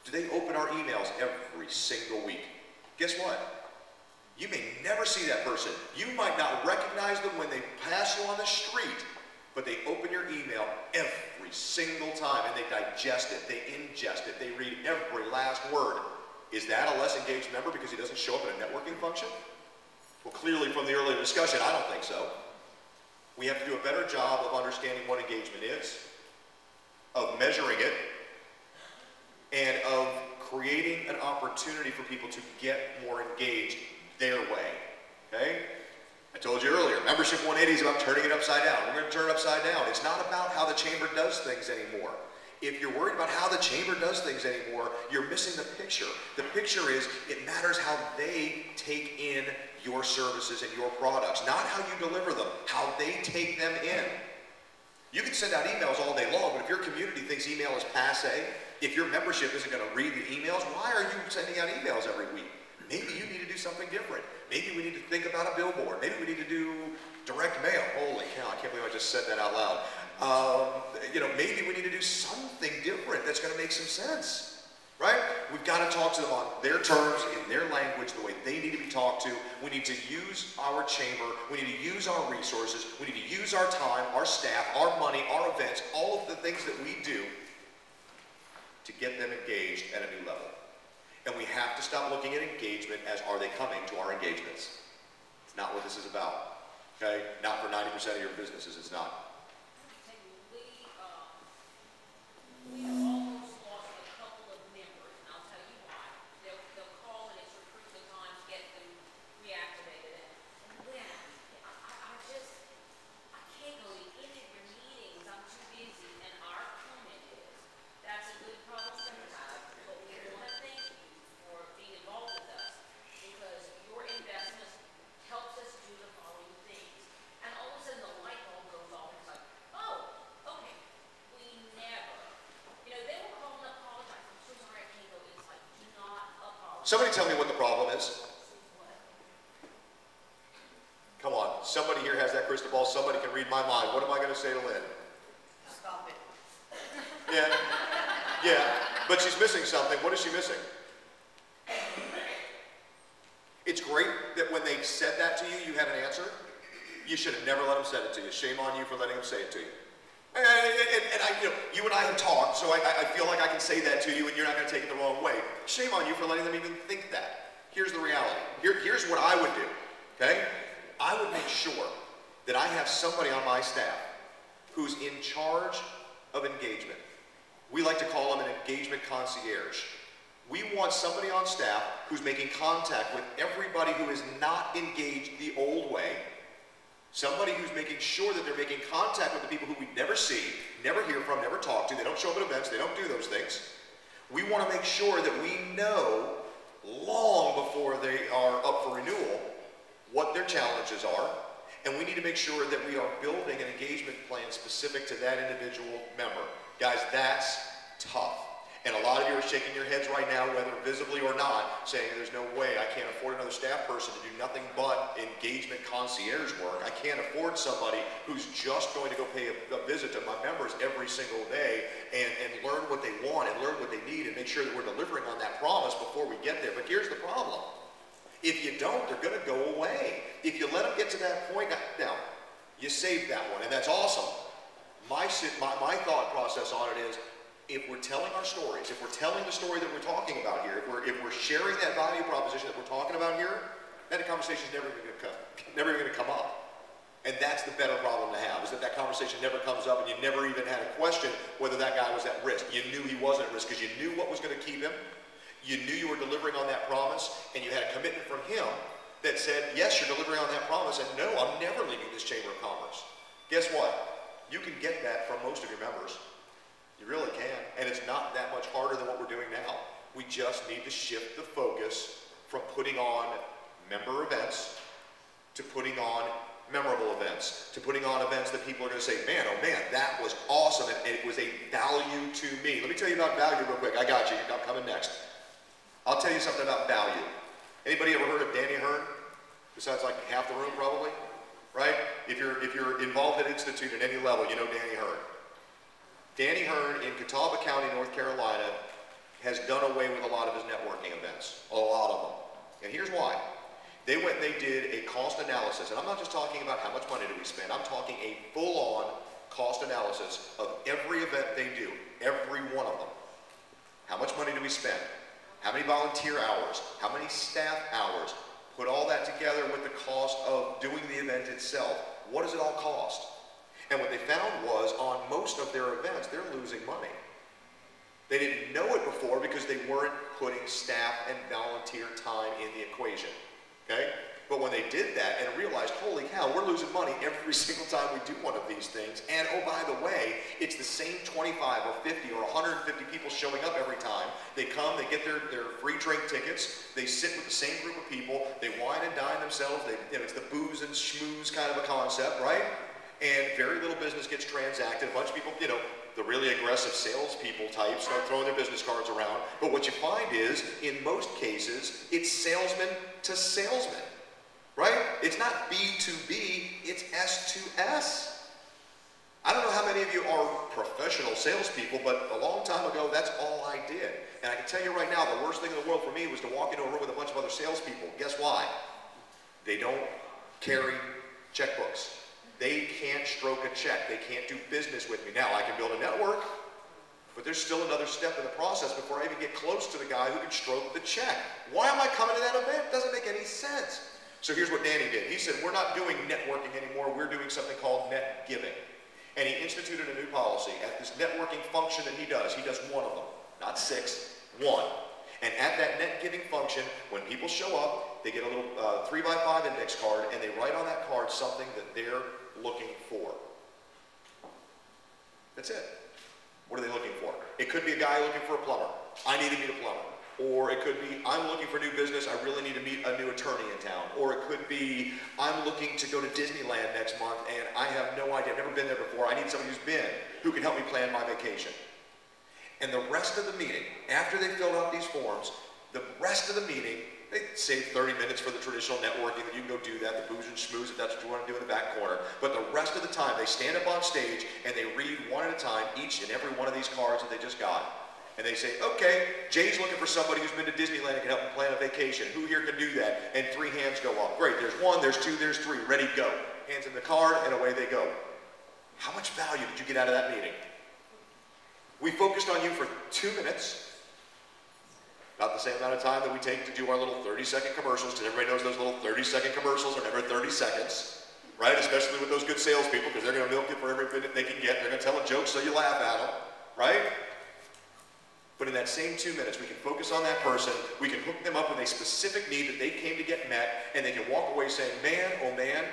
Do they open our emails every single week? Guess what? You may never see that person. You might not recognize them when they pass you on the street, but they open your email every single time and they digest it, they ingest it, they read every last word. Is that a less engaged member because he doesn't show up at a networking function? Well, clearly from the earlier discussion, I don't think so. We have to do a better job of understanding what engagement is, of measuring it, and of creating an opportunity for people to get more engaged their way, okay? I told you earlier, Membership 180 is about turning it upside down. We're going to turn it upside down. It's not about how the chamber does things anymore. If you're worried about how the chamber does things anymore, you're missing the picture. The picture is, it matters how they take in your services and your products, not how you deliver them, how they take them in. You can send out emails all day long, but if your community thinks email is passé, If your membership isn't going to read the emails, why are you sending out emails every week? Maybe you need to do something different. Maybe we need to think about a billboard. Maybe we need to do direct mail. Holy cow, I can't believe I just said that out loud. Maybe we need to do something different that's going to make some sense, right? We've got to talk to them on their terms, in their language, the way they need to be talked to. We need to use our chamber. We need to use our resources. We need to use our time, our staff, our money, our events, all of the things that we do to get them engaged at a new level. And we have to stop looking at engagement as, are they coming to our engagements? It's not what this is about, okay? Not for 90% of your businesses, it's not. We have almost lost a couple of members, and I'll tell you why. They'll call and it's recruit the time to get them reactivated. And when I can't go to any of your meetings, I'm too busy. And our comment is, that's a good problem to have, but we want to thank you for being involved with us, because your investment helps us do the following things. And all of a sudden the light bulb goes off, and it's like, oh, okay, we never. They will call and apologize. I'm so sorry I can't go. It's like, do not apologize. Somebody tell me what the problem is. Come on, somebody here has that crystal ball. Somebody can read my mind. What am I going to say to Lynn? Stop it. Yeah, but she's missing something. What is she missing? It's great that when they said that to you, you had an answer. You should have never let them say it to you. Shame on you for letting them say it to you. And you and I have talked, so I feel like I can say that to you and you're not going to take it the wrong way. Shame on you for letting them even think that. Here's the reality. Here's what I would do, okay? I would make sure that I have somebody on my staff who's in charge of engagement. We like to call them an engagement concierge. We want somebody on staff who's making contact with everybody who is not engaged the old way. Somebody who's making sure that they're making contact with the people who we never see, never hear from, never talk to. They don't show up at events. They don't do those things. We want to make sure that we know long before they are up for renewal what their challenges are. And we need to make sure that we are building an engagement plan specific to that individual member. Guys, that's tough. And a lot of you are shaking your heads right now, whether visibly or not, saying there's no way, I can't afford another staff person to do nothing but engagement concierge work. I can't afford somebody who's just going to go pay a visit to my members every single day and learn what they want and learn what they need and make sure that we're delivering on that promise before we get there. But here's the problem. If you don't, they're going to go away. If you let them get to that point, now, you saved that one, and that's awesome. My thought process on it is, if we're telling our stories, if we're telling the story that we're talking about here, if we're sharing that value proposition that we're talking about here, then the conversation is never even going to come up. And that's the better problem to have, is that conversation never comes up and you never even had a question whether that guy was at risk. You knew he wasn't at risk because you knew what was going to keep him. You knew you were delivering on that promise, and you had a commitment from him that said, yes, you're delivering on that promise, and no, I'm never leaving this Chamber of Commerce. Guess what? You can get that from most of your members. You really can, and it's not that much harder than what we're doing now. We just need to shift the focus from putting on member events to putting on memorable events, to putting on events that people are going to say, man, oh man, that was awesome, and it was a value to me. Let me tell you about value real quick. I got you. I'm coming next. I'll tell you something about value. Anybody ever heard of Danny Hearn? Besides like half the room probably, right? If you're involved at Institute at any level, you know Danny Hearn. Danny Hearn in Catawba County, North Carolina, has done away with a lot of his networking events, a lot of them. And here's why. They went and they did a cost analysis, and I'm not just talking about how much money do we spend, I'm talking a full-on cost analysis of every event they do, every one of them. How much money do we spend? How many volunteer hours? How many staff hours? Put all that together with the cost of doing the event itself. What does it all cost? And what they found was, on most of their events, they're losing money. They didn't know it before because they weren't putting staff and volunteer time in the equation, okay? But when they did that and realized, holy cow, we're losing money every single time we do one of these things, and oh, by the way, it's the same 25 or 50 or 150 people showing up every time. They come, they get their free drink tickets, they sit with the same group of people, they wine and dine themselves, it's the booze and schmooze kind of a concept, right? And very little business gets transacted. A bunch of people, the really aggressive salespeople types start throwing their business cards around. But what you find is, in most cases, it's salesman to salesman, right? It's not B2B, it's S2S. I don't know how many of you are professional salespeople, but a long time ago, that's all I did. And I can tell you right now, the worst thing in the world for me was to walk into a room with a bunch of other salespeople. Guess why? They don't carry checkbooks. They can't stroke a check. They can't do business with me. Now, I can build a network, but there's still another step in the process before I even get close to the guy who can stroke the check. Why am I coming to that event? Doesn't make any sense. So here's what Danny did. He said, we're not doing networking anymore. We're doing something called net giving. And he instituted a new policy. At this networking function that he does one of them, not 6, 1. And at that net giving function, when people show up, they get a little 3x5 index card, and they write on that card something that they're looking for. That's it. What are they looking for? It could be a guy looking for a plumber. I need to meet a plumber. Or it could be, I'm looking for new business, I really need to meet a new attorney in town. Or it could be, I'm looking to go to Disneyland next month and I have no idea, I've never been there before, I need somebody who's been, who can help me plan my vacation. And the rest of the meeting, after they filled out these forms, the rest of the meeting, they save 30 minutes for the traditional networking, that you can go do that, the booze and schmooze if that's what you want to do in the back corner. But the rest of the time, they stand up on stage and they read one at a time each and every one of these cards that they just got. And they say, okay, Jay's looking for somebody who's been to Disneyland and can help him plan a vacation. Who here can do that? And 3 hands go up. Great, there's 1, there's 2, there's 3, ready, go. Hands in the card and away they go. How much value did you get out of that meeting? We focused on you for 2 minutes. About the same amount of time that we take to do our little 30-second commercials, because everybody knows those little 30-second commercials are never 30 seconds, right? Especially with those good salespeople, because they're going to milk it for every minute they can get. They're going to tell a joke so you laugh at them, right? But in that same 2 minutes, we can focus on that person, we can hook them up with a specific need that they came to get met, and they can walk away saying, man, oh man,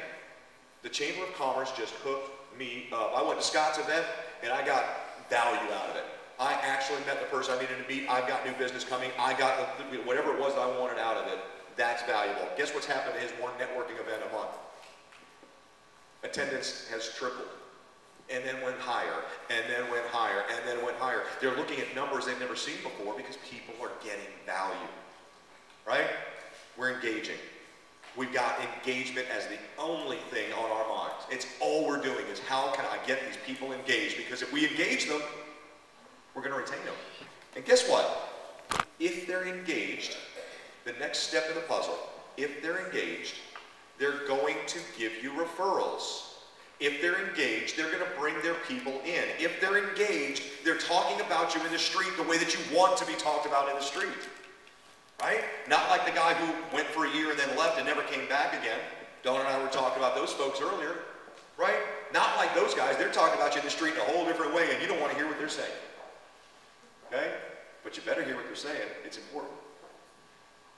the Chamber of Commerce just hooked me up. I went to Scott's event, and I got value out of it. I actually met the person I needed to meet. I've got new business coming. I got whatever it was that I wanted out of it. That's valuable. Guess what's happened to his one networking event a month? Attendance has tripled. And then went higher, and then went higher, and then went higher. They're looking at numbers they've never seen before because people are getting value, right? We're engaging. We've got engagement as the only thing on our minds. It's all we're doing is how can I get these people engaged? Because if we engage them, we're going to retain them. And guess what? If they're engaged, the next step in the puzzle, if they're engaged, they're going to give you referrals. If they're engaged, they're going to bring their people in. If they're engaged, they're talking about you in the street the way that you want to be talked about in the street. Right? Not like the guy who went for a year and then left and never came back again. Dawn and I were talking about those folks earlier. Right? Not like those guys. They're talking about you in the street in a whole different way and you don't want to hear what they're saying. Okay? But you better hear what they're saying. It's important.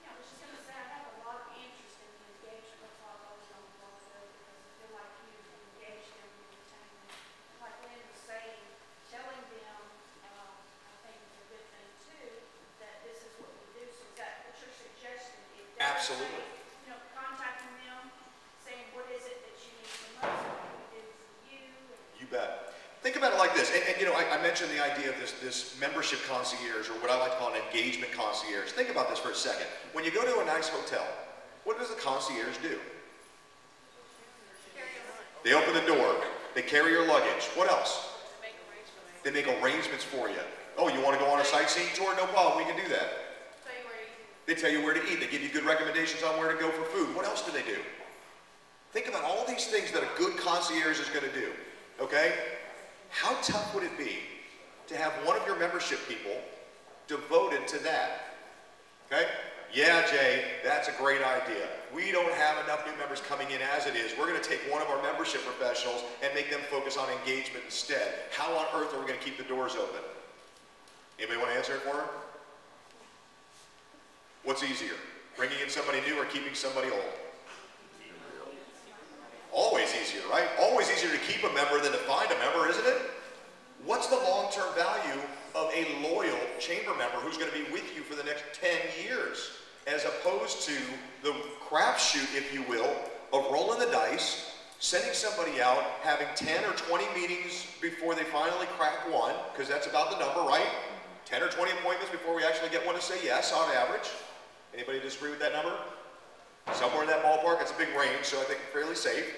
Yeah, I was just going to say, I have a lot of interest in the engagement of all those on the board because I feel like you engage them in the time. Like Lynn was saying, telling them, I think is a good thing too, that this is what we do. So is that what you're suggesting? Absolutely. You know, contacting them, saying what is it that you need from us, what can we do for you? You bet. Think about it like this, and you know, I mentioned the idea of this membership concierge, or what I like to call an engagement concierge. Think about this for a second. When you go to a nice hotel, what does the concierge do? They open the door, they carry your luggage. What else? They make arrangements for you. Oh, you want to go on a sightseeing tour? No problem, we can do that. They tell you where to eat. They give you good recommendations on where to go for food. What else do they do? Think about all these things that a good concierge is going to do, okay? How tough would it be to have one of your membership people devoted to that? Okay? Yeah, Jay, that's a great idea. We don't have enough new members coming in as it is. We're going to take one of our membership professionals and make them focus on engagement instead. How on earth are we going to keep the doors open? Anybody want to answer it for her? What's easier, bringing in somebody new or keeping somebody old? Always easier, right? Always easier to keep a member than to find a member, isn't it? What's the long-term value of a loyal chamber member who's going to be with you for the next 10 years, as opposed to the crapshoot, if you will, of rolling the dice, Sending somebody out, having 10 or 20 meetings before they finally crack one, because that's about the number, right? 10 or 20 appointments before we actually get one to say yes on average. Anybody disagree with that number? Somewhere in that ballpark, it's a big range, so I think fairly safe,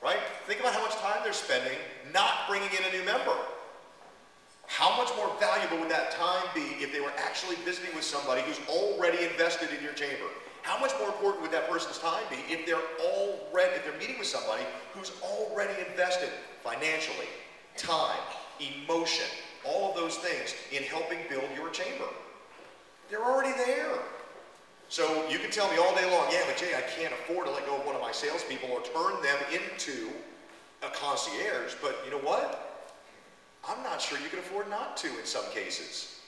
right? Think about how much time they're spending not bringing in a new member. How much more valuable would that time be if they were actually visiting with somebody who's already invested in your chamber? How much more important would that person's time be if they're meeting with somebody who's already invested financially, time, emotion, all of those things in helping build your chamber? They're already there. So you can tell me all day long, yeah, but Jay, I can't afford to let go of one of my salespeople or turn them into a concierge, but you know what? I'm not sure you can afford not to in some cases.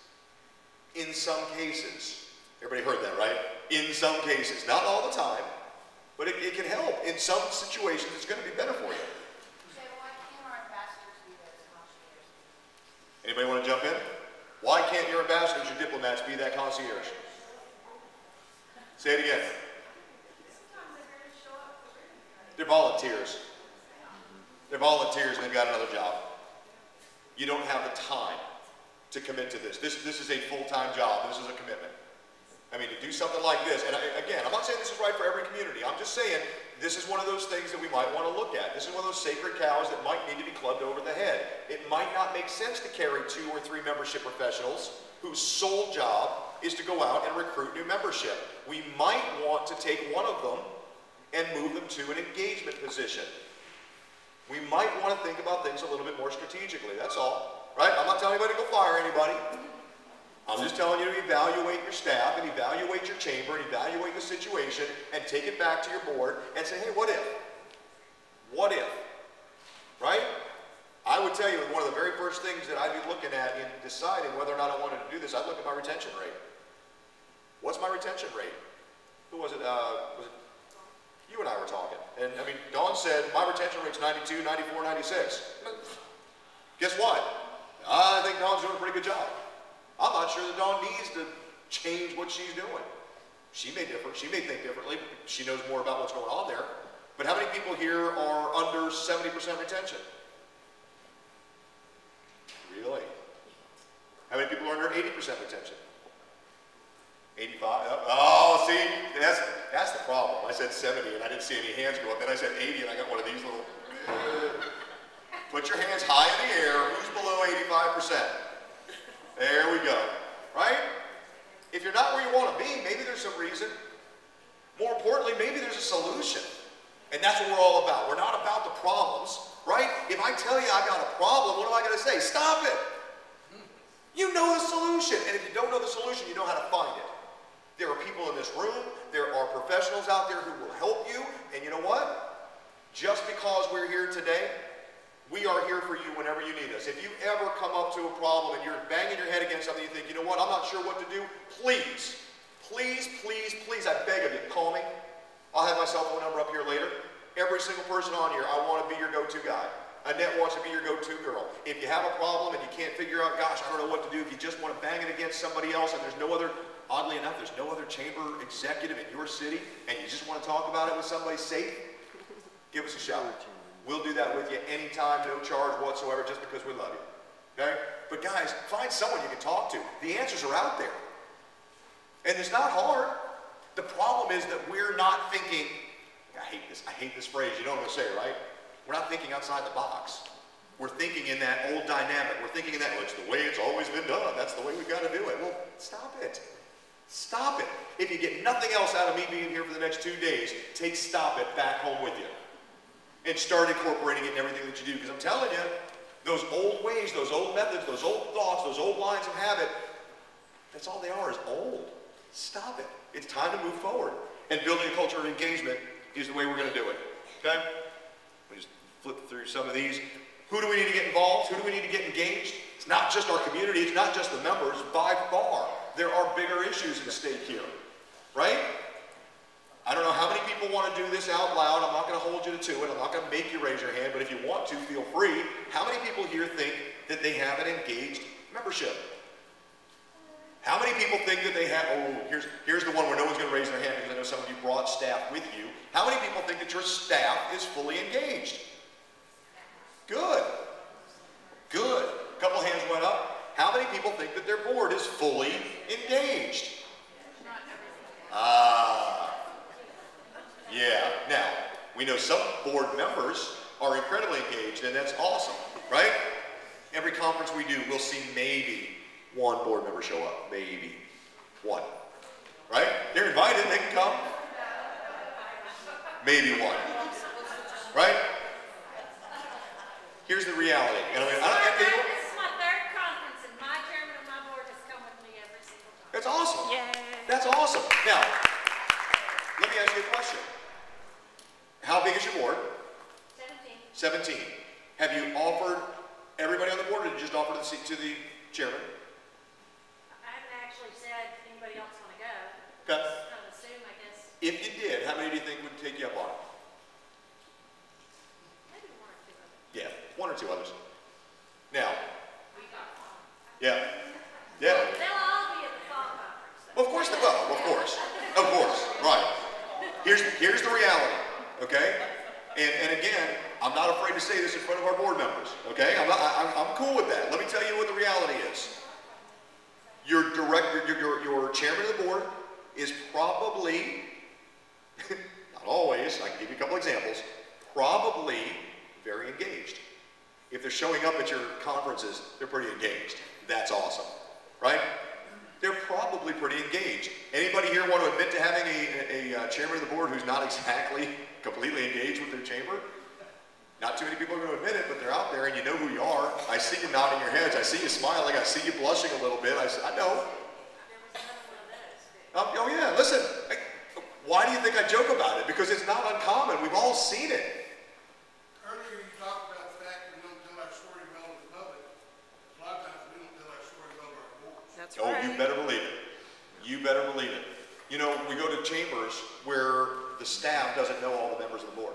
In some cases. Everybody heard that, right? In some cases. Not all the time, but it can help. In some situations, it's going to be better for you. Jay, why can't our ambassadors be those concierge? Anybody want to jump in? Why can't your ambassadors, your diplomats, be that concierge? Say it again. Sometimes they barely show up for reading. They're volunteers. They're volunteers and they've got another job. You don't have the time to commit to this. This is a full-time job. This is a commitment. I mean, to do something like this, and again, I'm not saying this is right for every community. I'm just saying this is one of those things that we might want to look at. This is one of those sacred cows that might need to be clubbed over the head. It might not make sense to carry 2 or 3 membership professionals whose sole job is to go out and recruit new membership. We might want to take one of them and move them to an engagement position. We might want to think about things a little bit more strategically, that's all. Right? I'm not telling anybody to go fire anybody. I'm just telling you to evaluate your staff and evaluate your chamber and evaluate the situation and take it back to your board and say, hey, what if? What if? Right? I would tell you one of the very first things that I'd be looking at in deciding whether or not I wanted to do this, I'd look at my retention rate. What's my retention rate? Who was it? You and I were talking. And I mean, Dawn said my retention rate's 92, 94, 96. Guess what? I think Dawn's doing a pretty good job. I'm not sure that Dawn needs to change what she's doing. She may differ. She may think differently. She knows more about what's going on there. But how many people here are under 70% retention? Really? How many people are under 80% retention? 85? Oh, see, that's the problem. I said 70 and I didn't see any hands go up. Then I said 80 and I got one of these little... Put your hands high in the air. Who's below 85%? There we go. Right? If you're not where you want to be, maybe there's some reason. More importantly, maybe there's a solution. And that's what we're all about. We're not about the problems, right? If I tell you I got a problem, what am I going to say? Stop it. You know the solution. And if you don't know the solution, you know how to find it. There are people in this room. There are professionals out there who will help you. And you know what? Just because we're here today, we are here for you whenever you need us. If you ever come up to a problem and you're banging your head against something, you think, you know what, I'm not sure what to do, please, please, please, please, I beg of you, call me. I'll have my cell phone number up here later. Every single person on here, I want to be your go-to guy. Annette wants to be your go-to girl. If you have a problem and you can't figure out, gosh, I don't know what to do, if you just want to bang it against somebody else and there's no other, oddly enough, there's no other chamber executive in your city and you just want to talk about it with somebody safe, give us a shout. We'll do that with you anytime, no charge whatsoever, just because we love you. Okay? But guys, find someone you can talk to. The answers are out there. And it's not hard. The problem is that we're not thinking, I hate this phrase, you know what I'm going to say, right? We're not thinking outside the box. We're thinking in that old dynamic. We're thinking in that, well, it's the way it's always been done. That's the way we've got to do it. Well, stop it. Stop it. If you get nothing else out of me being here for the next 2 days, take stop it back home with you. And start incorporating it in everything that you do. Because I'm telling you, those old ways, those old methods, those old thoughts, those old lines of habit, that's all they are, is old. Stop it. It's time to move forward. And building a culture of engagement is the way we're going to do it. Okay? We just flip through some of these. Who do we need to get involved? Who do we need to get engaged? It's not just our community. It's not just the members. By far, there are bigger issues at stake here. Right? I don't know how many people want to do this out loud. I'm not going to hold you to it. I'm not going to make you raise your hand, but if you want to, feel free. How many people here think that they have an engaged membership? How many people think that they have, oh, here's the one where no one's going to raise their hand because I know some of you brought staff with you. How many people think that your staff is fully engaged? Good. Good. A couple hands went up. How many people think that their board is fully engaged? Yeah. Now, we know some board members are incredibly engaged, and that's awesome, right? Every conference we do, we'll see maybe one board member show up. Maybe. One. Right? They're invited, they can come. Maybe one. Right? Here's the reality. And This is my third conference, and my chairman of my board has come with me every single time. That's awesome. Yay. That's awesome. Now, let me ask you a question. How big is your board? 17. Have you offered everybody on the board, or did you just offer to the chairman? I haven't actually said anybody else want to go. Okay. Just kind of assume, I guess, If you did, how many do you think would take you up on it? maybe one or two of them. Yeah, one or two others. Now, yeah, yeah. They'll all be at the fall conference. Well, of course they will. Of course, right. Here's the reality, okay? And again, I'm not afraid to say this in front of our board members, okay? I'm cool with that. Let me tell you what the reality is. Your director, your chairman of the board is probably, not always, I can give you a couple examples, probably very engaged. If they're showing up at your conferences, they're pretty engaged. That's awesome, right? They're probably pretty engaged. Anybody here want to admit to having a chairman of the board who's not exactly completely engaged with their chamber? Not too many people are going to admit it, but they're out there and you know who you are. I see you nodding your heads. I see you smiling. I see you blushing a little bit. I know. Oh yeah, listen. Why do you think I joke about it? Because it's not uncommon. We've all seen it. Earlier, you talked about the fact that we don't tell our story well to the public. A lot of times, we don't tell our story well to our boards. That's Oh, right. you better believe it. You better believe it. You know, we go to chambers where the staff doesn't know all the members of the board.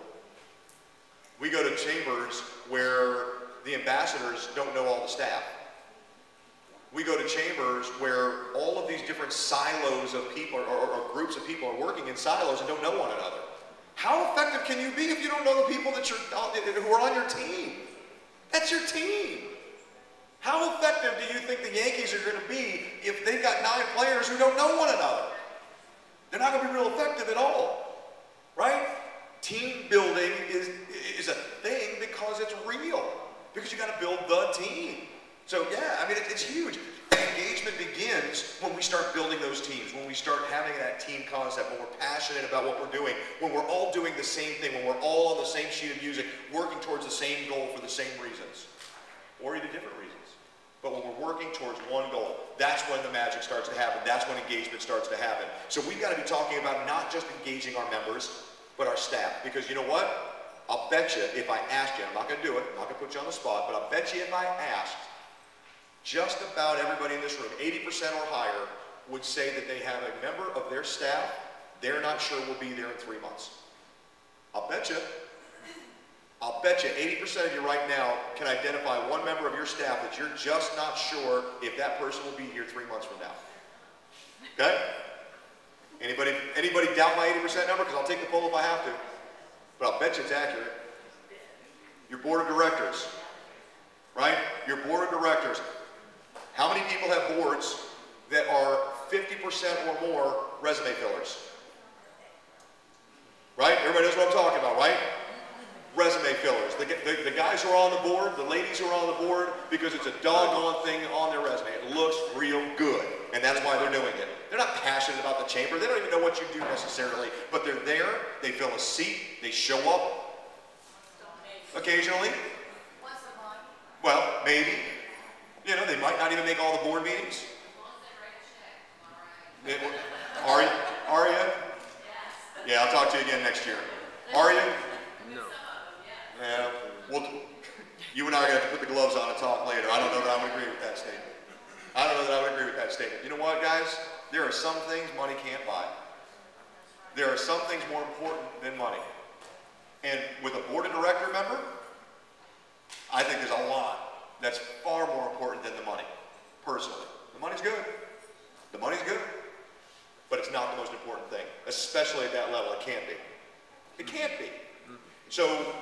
We go to chambers where the ambassadors don't know all the staff. We go to chambers where all of these different silos of people or groups of people are working in silos and don't know one another. How effective can you be if you don't know the people who are on your team? That's your team. How effective do you think the Yankees are going to be if they've got 9 players who don't know one another? They're not going to be real effective at all, right? Team building is a thing because it's real, because you got to build the team. So yeah, I mean, it's huge. Engagement begins when we start building those teams, when we start having that team concept, when we're passionate about what we're doing, when we're all doing the same thing, when we're all on the same sheet of music, working towards the same goal for the same reasons, or even different reasons. But when we're working towards one goal, that's when the magic starts to happen. That's when engagement starts to happen. So we've got to be talking about not just engaging our members, but our staff. Because you know what? I'll bet you if I asked you, I'm not going to do it, I'm not going to put you on the spot, but I'll bet you if I asked, just about everybody in this room, 80% or higher, would say that they have a member of their staff they're not sure will be there in 3 months. I'll bet you 80% of you right now can identify one member of your staff that you're just not sure if that person will be here 3 months from now. Okay? Anybody doubt my 80% number? Because I'll take the poll if I have to. But I'll bet you it's accurate. Your board of directors, right? Your board of directors. How many people have boards that are 50% or more resume fillers? Right? Everybody knows what I'm talking about, right? Resume fillers. The guys who are on the board, the ladies who are on the board, because it's a doggone thing on their resume. It looks real good, and that's why they're doing it. They're not passionate about the chamber. They don't even know what you do necessarily, but they're there, they fill a seat, they show up occasionally. Once a month, Well, maybe. You know, they might not even make all the board meetings. as long as they write a check, am I right? Are you? Yeah, I'll talk to you again next year. Are you? No. Yeah, you and I are going to have to put the gloves on and talk later. I don't know that I would agree with that statement. I don't know that I would agree with that statement. You know what, guys? There are some things money can't buy. There are some things more important than money. And with a board of director member, I think there's a lot that's far more important than the money, personally. The money's good. especially at that level. It can't be. It can't be. So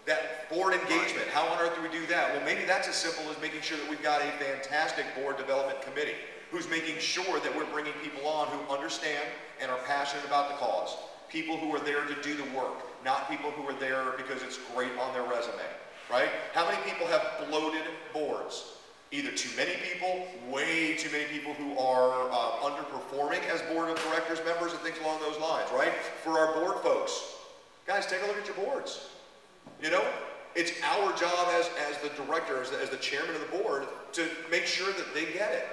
that board engagement, how on earth do we do that? Well, maybe that's as simple as making sure that we've got a fantastic board development committee who's making sure that we're bringing people on who understand and are passionate about the cause. People who are there to do the work, not people who are there because it's great on their resume, right? How many people have bloated boards? Either too many people, way too many people who are underperforming as board of directors members and things along those lines, right? For our board folks, guys, take a look at your boards. You know, it's our job as the director, as the chairman of the board, to make sure that they get it.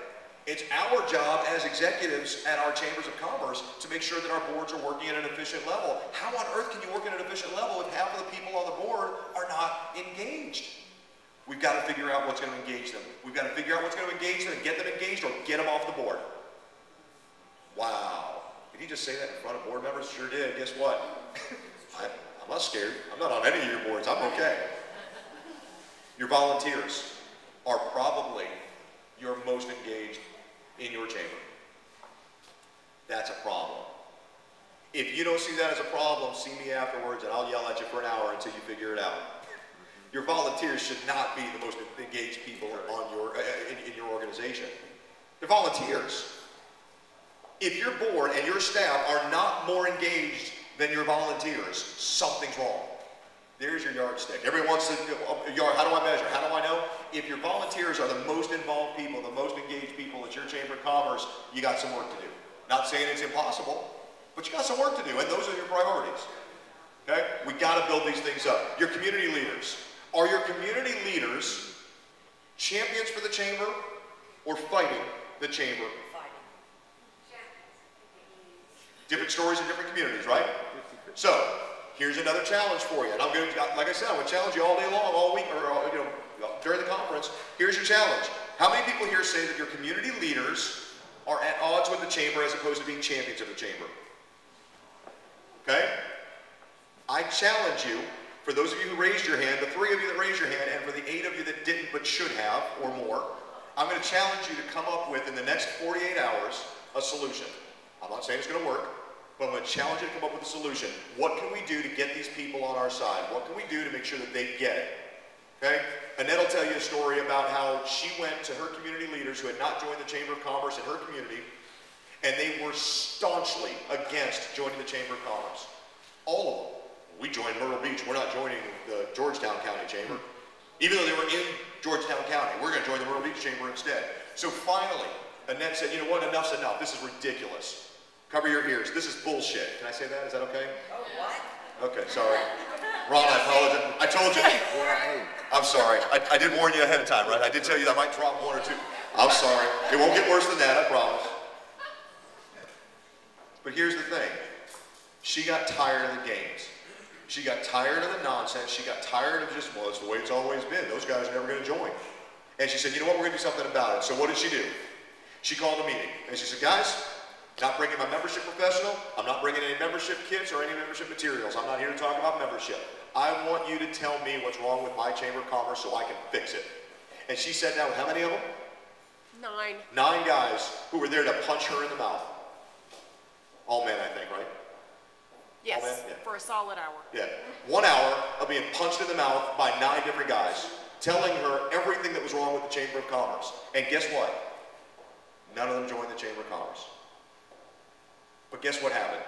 It's our job as executives at our chambers of commerce to make sure that our boards are working at an efficient level. How on earth can you work at an efficient level if half of the people on the board are not engaged? We've got to figure out what's going to engage them. We've got to figure out what's going to engage them and get them engaged or get them off the board. Wow. Did he just say that in front of board members? Sure did. Guess what? I'm not scared. I'm not on any of your boards. I'm okay. Your volunteers are probably your most engaged in your chamber. That's a problem. If you don't see that as a problem, see me afterwards and I'll yell at you for an hour until you figure it out. Your volunteers should not be the most engaged people on your, in your organization. They're volunteers. If your board and your staff are not more engaged than your volunteers, something's wrong. There's your yardstick. Everyone wants to, how do I measure? How do I know? If your volunteers are the most involved people, the most engaged people at your Chamber of Commerce, you got some work to do. Not saying it's impossible, but you got some work to do, and those are your priorities. Okay? We got to build these things up. Your community leaders. Are your community leaders champions for the chamber or fighting the chamber? Different stories in different communities, right? So, here's another challenge for you. And I'm going to, like I said, I'm going to challenge you all day long, all week, or during the conference. Here's your challenge. How many people here say that your community leaders are at odds with the chamber as opposed to being champions of the chamber? Okay? I challenge you, for those of you who raised your hand, the 3 of you that raised your hand, and for the 8 of you that didn't but should have, or more, I'm going to challenge you to come up with, in the next 48 hours, a solution. I'm not saying it's going to work, but I'm going to challenge you to come up with a solution. What can we do to get these people on our side? What can we do to make sure that they get it? Okay? Annette will tell you a story about how she went to her community leaders who had not joined the Chamber of Commerce in her community, and they were staunchly against joining the Chamber of Commerce. All of them. We joined Myrtle Beach. We're not joining the Georgetown County Chamber. Even though they were in Georgetown County, we're going to join the Myrtle Beach Chamber instead. So finally, Annette said, you know what, enough's enough. This is ridiculous. Cover your ears. This is bullshit. Can I say that? Is that okay? Oh, what? Okay, sorry. Ron, I apologize. I told you. I'm sorry. I did warn you ahead of time, right? I did tell you that I might drop 1 or 2. I'm sorry. It won't get worse than that, I promise. But here's the thing. She got tired of the games. She got tired of the nonsense. She got tired of just, well, it's the way it's always been. Those guys are never going to join. And she said, you know what, we're going to do something about it. So what did she do? She called a meeting. And she said, guys, not bringing my membership professional. I'm not bringing any membership kits or any membership materials. I'm not here to talk about membership. I want you to tell me what's wrong with my Chamber of Commerce so I can fix it. And she sat down with how many of them? 9. 9 guys who were there to punch her in the mouth. All men, I think, right? Yes, men? Yeah. for a solid hour. Yeah. 1 hour of being punched in the mouth by 9 different guys, telling her everything that was wrong with the Chamber of Commerce. And guess what? None of them joined the Chamber of Commerce. But guess what happened?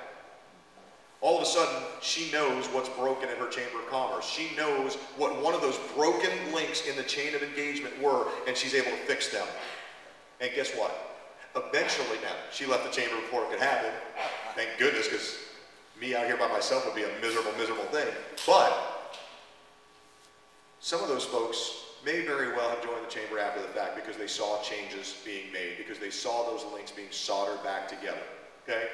All of a sudden, she knows what's broken in her Chamber of Commerce. She knows what one of those broken links in the chain of engagement were, and she's able to fix them. And guess what? Eventually, now, she left the chamber before it could happen. Thank goodness, because me out here by myself would be a miserable, miserable thing. But some of those folks may very well have joined the chamber after the fact because they saw changes being made, because they saw those links being soldered back together. Okay?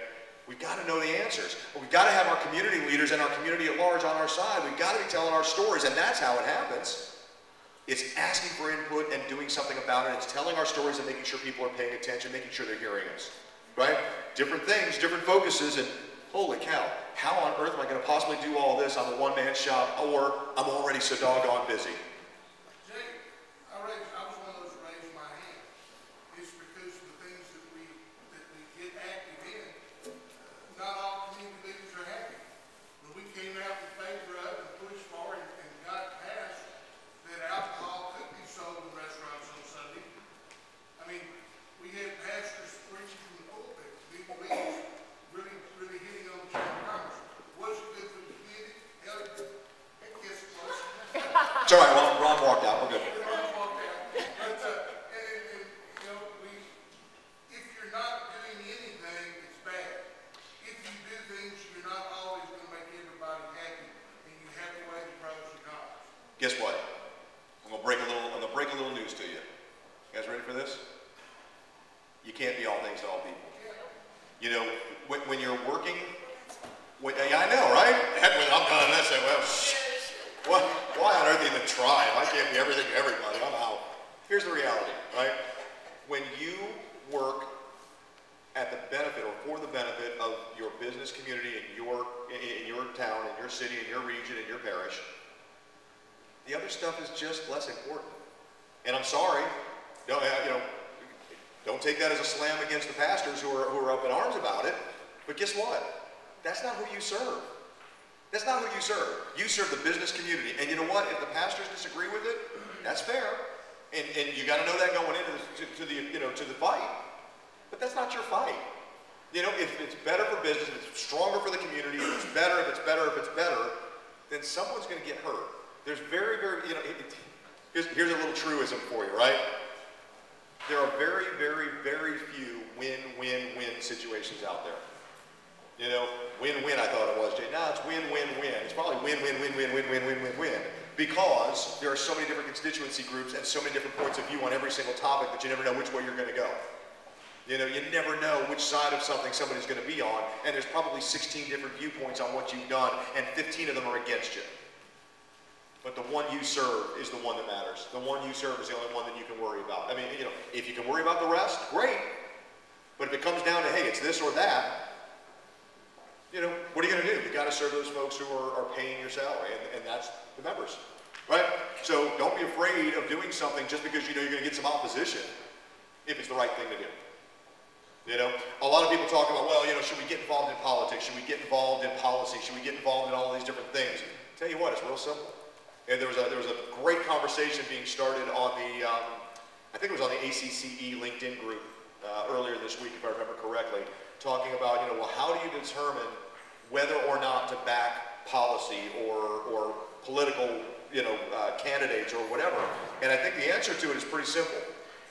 We've got to know the answers. We've got to have our community leaders and our community at large on our side. We've got to be telling our stories, and that's how it happens. It's asking for input and doing something about it. It's telling our stories and making sure people are paying attention, making sure they're hearing us. Right? Different things, different focuses, and holy cow, how on earth am I going to possibly do all this? I'm a one-man shop, or I'm already so doggone busy. Jake, I was one of those that raised my hand. It's because of the things that we get active in. Not all community leaders Sorry, Ron walked out. We're good. But, and, you know, if you're not doing anything, it's bad. If you do things, you're not always gonna make everybody happy, and you have to weigh the pros and cons. Guess what? I'm gonna break a little news to you. You guys ready for this? You can't be all things to all people. You know, when you're working, yeah, I know, right? Heck, when I'm done, I say, well, why on earth even try? If I can't be everything to everybody, I'm out. Here's the reality, right? When you work at the benefit or for the benefit of your business community in your town, in your city, in your region, in your parish, the other stuff is just less important. And I'm sorry, don't take that as a slam against the pastors who are up in arms about it. But guess what? That's not who you serve. That's not who you serve. You serve the business community. And you know what? If the pastors disagree with it, that's fair. And you got to know that going into the fight. But that's not your fight. You know, if it's better for business, if it's stronger for the community, if it's better, then someone's going to get hurt. There's very, here's a little truism for you, right? There are very, very, very few win-win-win situations out there. You know, win-win I thought it was, Jay. No, it's win-win-win. It's probably win-win-win-win-win-win-win-win. Because there are so many different constituency groups and so many different points of view on every single topic that you never know which way you're going to go. You know, you never know which side of something somebody's going to be on, and there's probably 16 different viewpoints on what you've done, and 15 of them are against you. But the one you serve is the one that matters. The one you serve is the only one that you can worry about. I mean, you know, if you can worry about the rest, great. But if it comes down to, hey, it's this or that, you know, what are you going to do? You've got to serve those folks who are paying your salary, and that's the members, right? So don't be afraid of doing something just because you know you're going to get some opposition if it's the right thing to do. You know, a lot of people talk about, well, you know, should we get involved in politics? Should we get involved in policy? Should we get involved in all these different things? Tell you what, it's real simple. And there was a great conversation being started on the, I think it was on the ACCE LinkedIn group earlier this week, if I remember correctly, talking about, you know, well, how do you determine whether or not to back policy or political, you know, candidates or whatever? And I think the answer to it is pretty simple.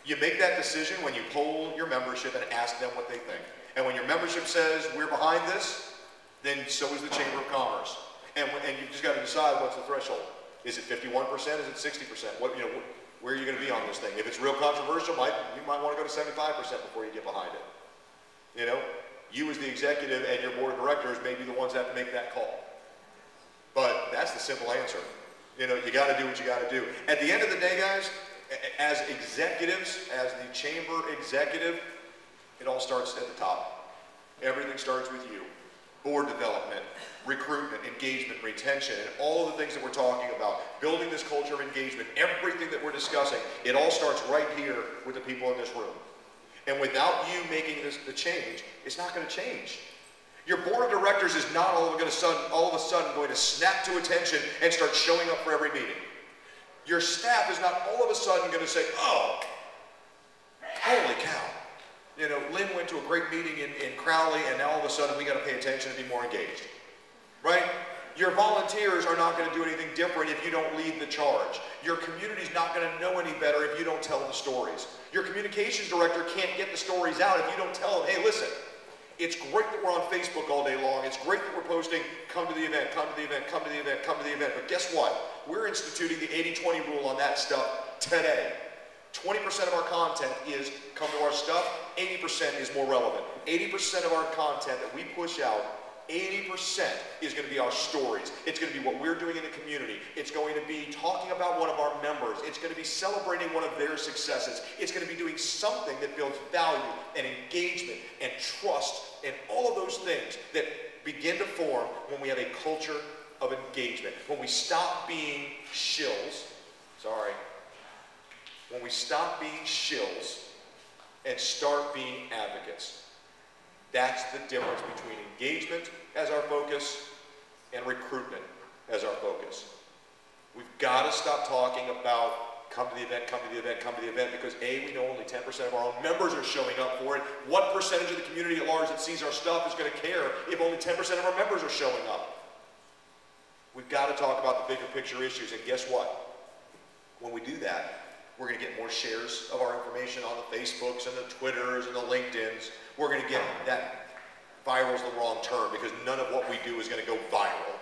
You make that decision when you poll your membership and ask them what they think. And when your membership says, we're behind this, then so is the Chamber of Commerce. And you've just got to decide what's the threshold. Is it 51%? Is it 60%? What, you know, where are you going to be on this thing? If it's real controversial, you might want to go to 75% before you get behind it. You know, you as the executive and your board of directors may be the ones that have to make that call. But that's the simple answer. You know, you got to do what you got to do. At the end of the day, guys, as executives, as the chamber executive, it all starts at the top. Everything starts with you. Board development, recruitment, engagement, retention, and all of the things that we're talking about, building this culture of engagement, everything that we're discussing, it all starts right here with the people in this room. And without you making the change, it's not going to change. Your board of directors is not all of a sudden going to snap to attention and start showing up for every meeting. Your staff is not all of a sudden going to say, oh, holy cow. You know, Lynn went to a great meeting in Crowley, and now all of a sudden we got to pay attention and be more engaged. Right? Your volunteers are not going to do anything different if you don't lead the charge. Your community's not going to know any better if you don't tell the stories. Your communications director can't get the stories out if you don't tell them, hey, listen, it's great that we're on Facebook all day long. It's great that we're posting, come to the event, come to the event, come to the event, come to the event. But guess what? We're instituting the 80-20 rule on that stuff today. 20% of our content is come to our stuff, 80% is more relevant. 80% of our content that we push out, 80% is going to be our stories. It's going to be what we're doing in the community. It's going to be talking about one of our members. It's going to be celebrating one of their successes. It's going to be doing something that builds value and engagement and trust and all of those things that begin to form when we have a culture of engagement. When we stop being shills, when we stop being shills and start being advocates. That's the difference between engagement as our focus and recruitment as our focus. We've got to stop talking about come to the event, come to the event, come to the event, because A, we know only 10% of our own members are showing up for it. What percentage of the community at large that sees our stuff is going to care if only 10% of our members are showing up? We've got to talk about the bigger picture issues, and guess what? When we do that, we're going to get more shares of our information on the Facebooks and the Twitters and the LinkedIns. We're going to get that. Viral is the wrong term because none of what we do is going to go viral,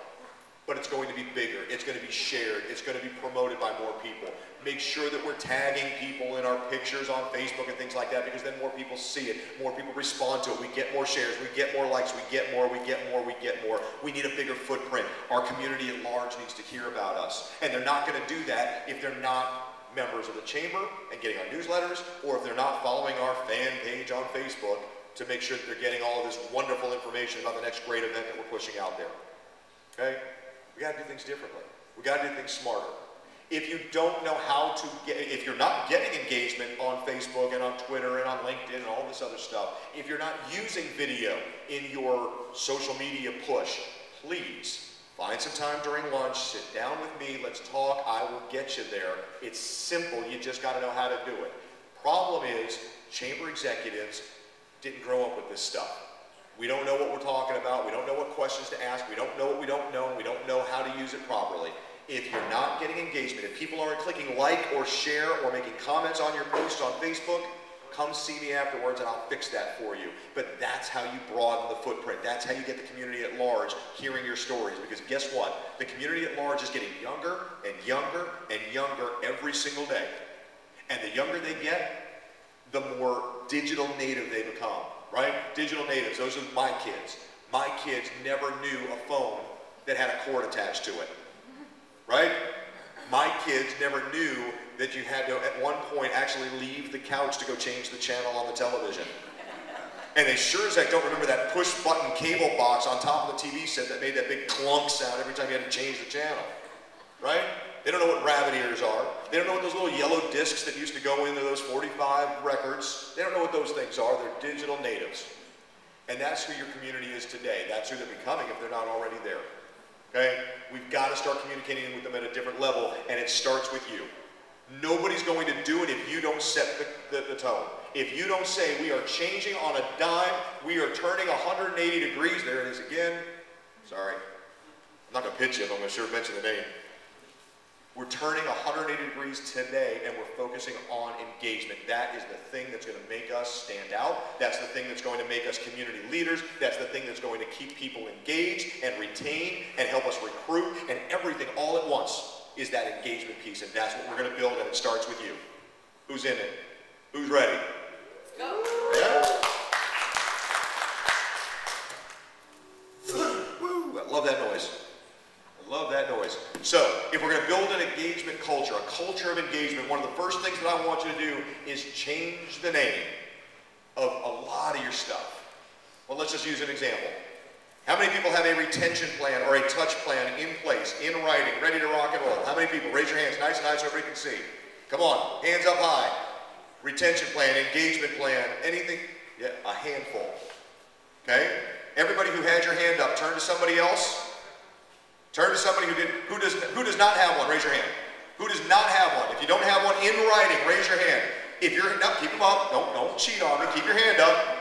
but it's going to be bigger. It's going to be shared. It's going to be promoted by more people. Make sure that we're tagging people in our pictures on Facebook and things like that, because then more people see it. More people respond to it. We get more shares. We get more likes. We get more. We get more. We get more. We need a bigger footprint. Our community at large needs to hear about us. And they're not going to do that if they're not members of the chamber and getting our newsletters, or if they're not following our fan page on Facebook to make sure that they're getting all of this wonderful information about the next great event that we're pushing out there. Okay? We got to do things differently. We got to do things smarter. If you don't know how to get, if you're not getting engagement on Facebook and on Twitter and on LinkedIn and all this other stuff, if you're not using video in your social media push, please find some time during lunch, sit down with me, let's talk, I will get you there. It's simple, you just got to know how to do it. Problem is, chamber executives didn't grow up with this stuff. We don't know what we're talking about, we don't know what questions to ask, we don't know what we don't know, and we don't know how to use it properly. If you're not getting engagement, if people aren't clicking like or share or making comments on your posts on Facebook, come see me afterwards and I'll fix that for you. But that's how you broaden the footprint. That's how you get the community at large hearing your stories. Because guess what? The community at large is getting younger and younger and younger every single day. And the younger they get, the more digital native they become, right? Digital natives, those are my kids. My kids never knew a phone that had a cord attached to it, right? My kids never knew that you had to, at one point, actually leave the couch to go change the channel on the television. And they sure as heck don't remember that push-button cable box on top of the TV set that made that big clunk sound every time you had to change the channel, right? They don't know what rabbit ears are. They don't know what those little yellow discs that used to go into those 45 records. They don't know what those things are. They're digital natives. And that's who your community is today. That's who they're becoming if they're not already there. Okay? We've got to start communicating with them at a different level, and it starts with you. Nobody's going to do it if you don't set the tone. If you don't say, we are changing on a dime, we are turning 180 degrees, there it is again. Sorry. I'm not going to pitch you, but I'm going to sure mention the name. We're turning 180 degrees today, and we're focusing on engagement. That is the thing that's going to make us stand out. That's the thing that's going to make us community leaders. That's the thing that's going to keep people engaged and retain and help us recruit, and everything all at once is that engagement piece, and that's what we're going to build, and it starts with you. Who's in it? Who's ready? Let's go. Yeah? Woo, I love that noise. Love that noise. So, if we're going to build an engagement culture, a culture of engagement, one of the first things that I want you to do is change the name of a lot of your stuff. Well, let's just use an example. How many people have a retention plan or a touch plan in place, in writing, ready to rock and roll? How many people? Raise your hands nice and high so everybody can see. Come on, hands up high. Retention plan, engagement plan, anything? Yeah, a handful. Okay? Everybody who had your hand up, turn to somebody else. Turn to somebody who does not have one, raise your hand. Who does not have one? If you don't have one in writing, raise your hand. If you're, no, keep them up, don't cheat on me, keep your hand up.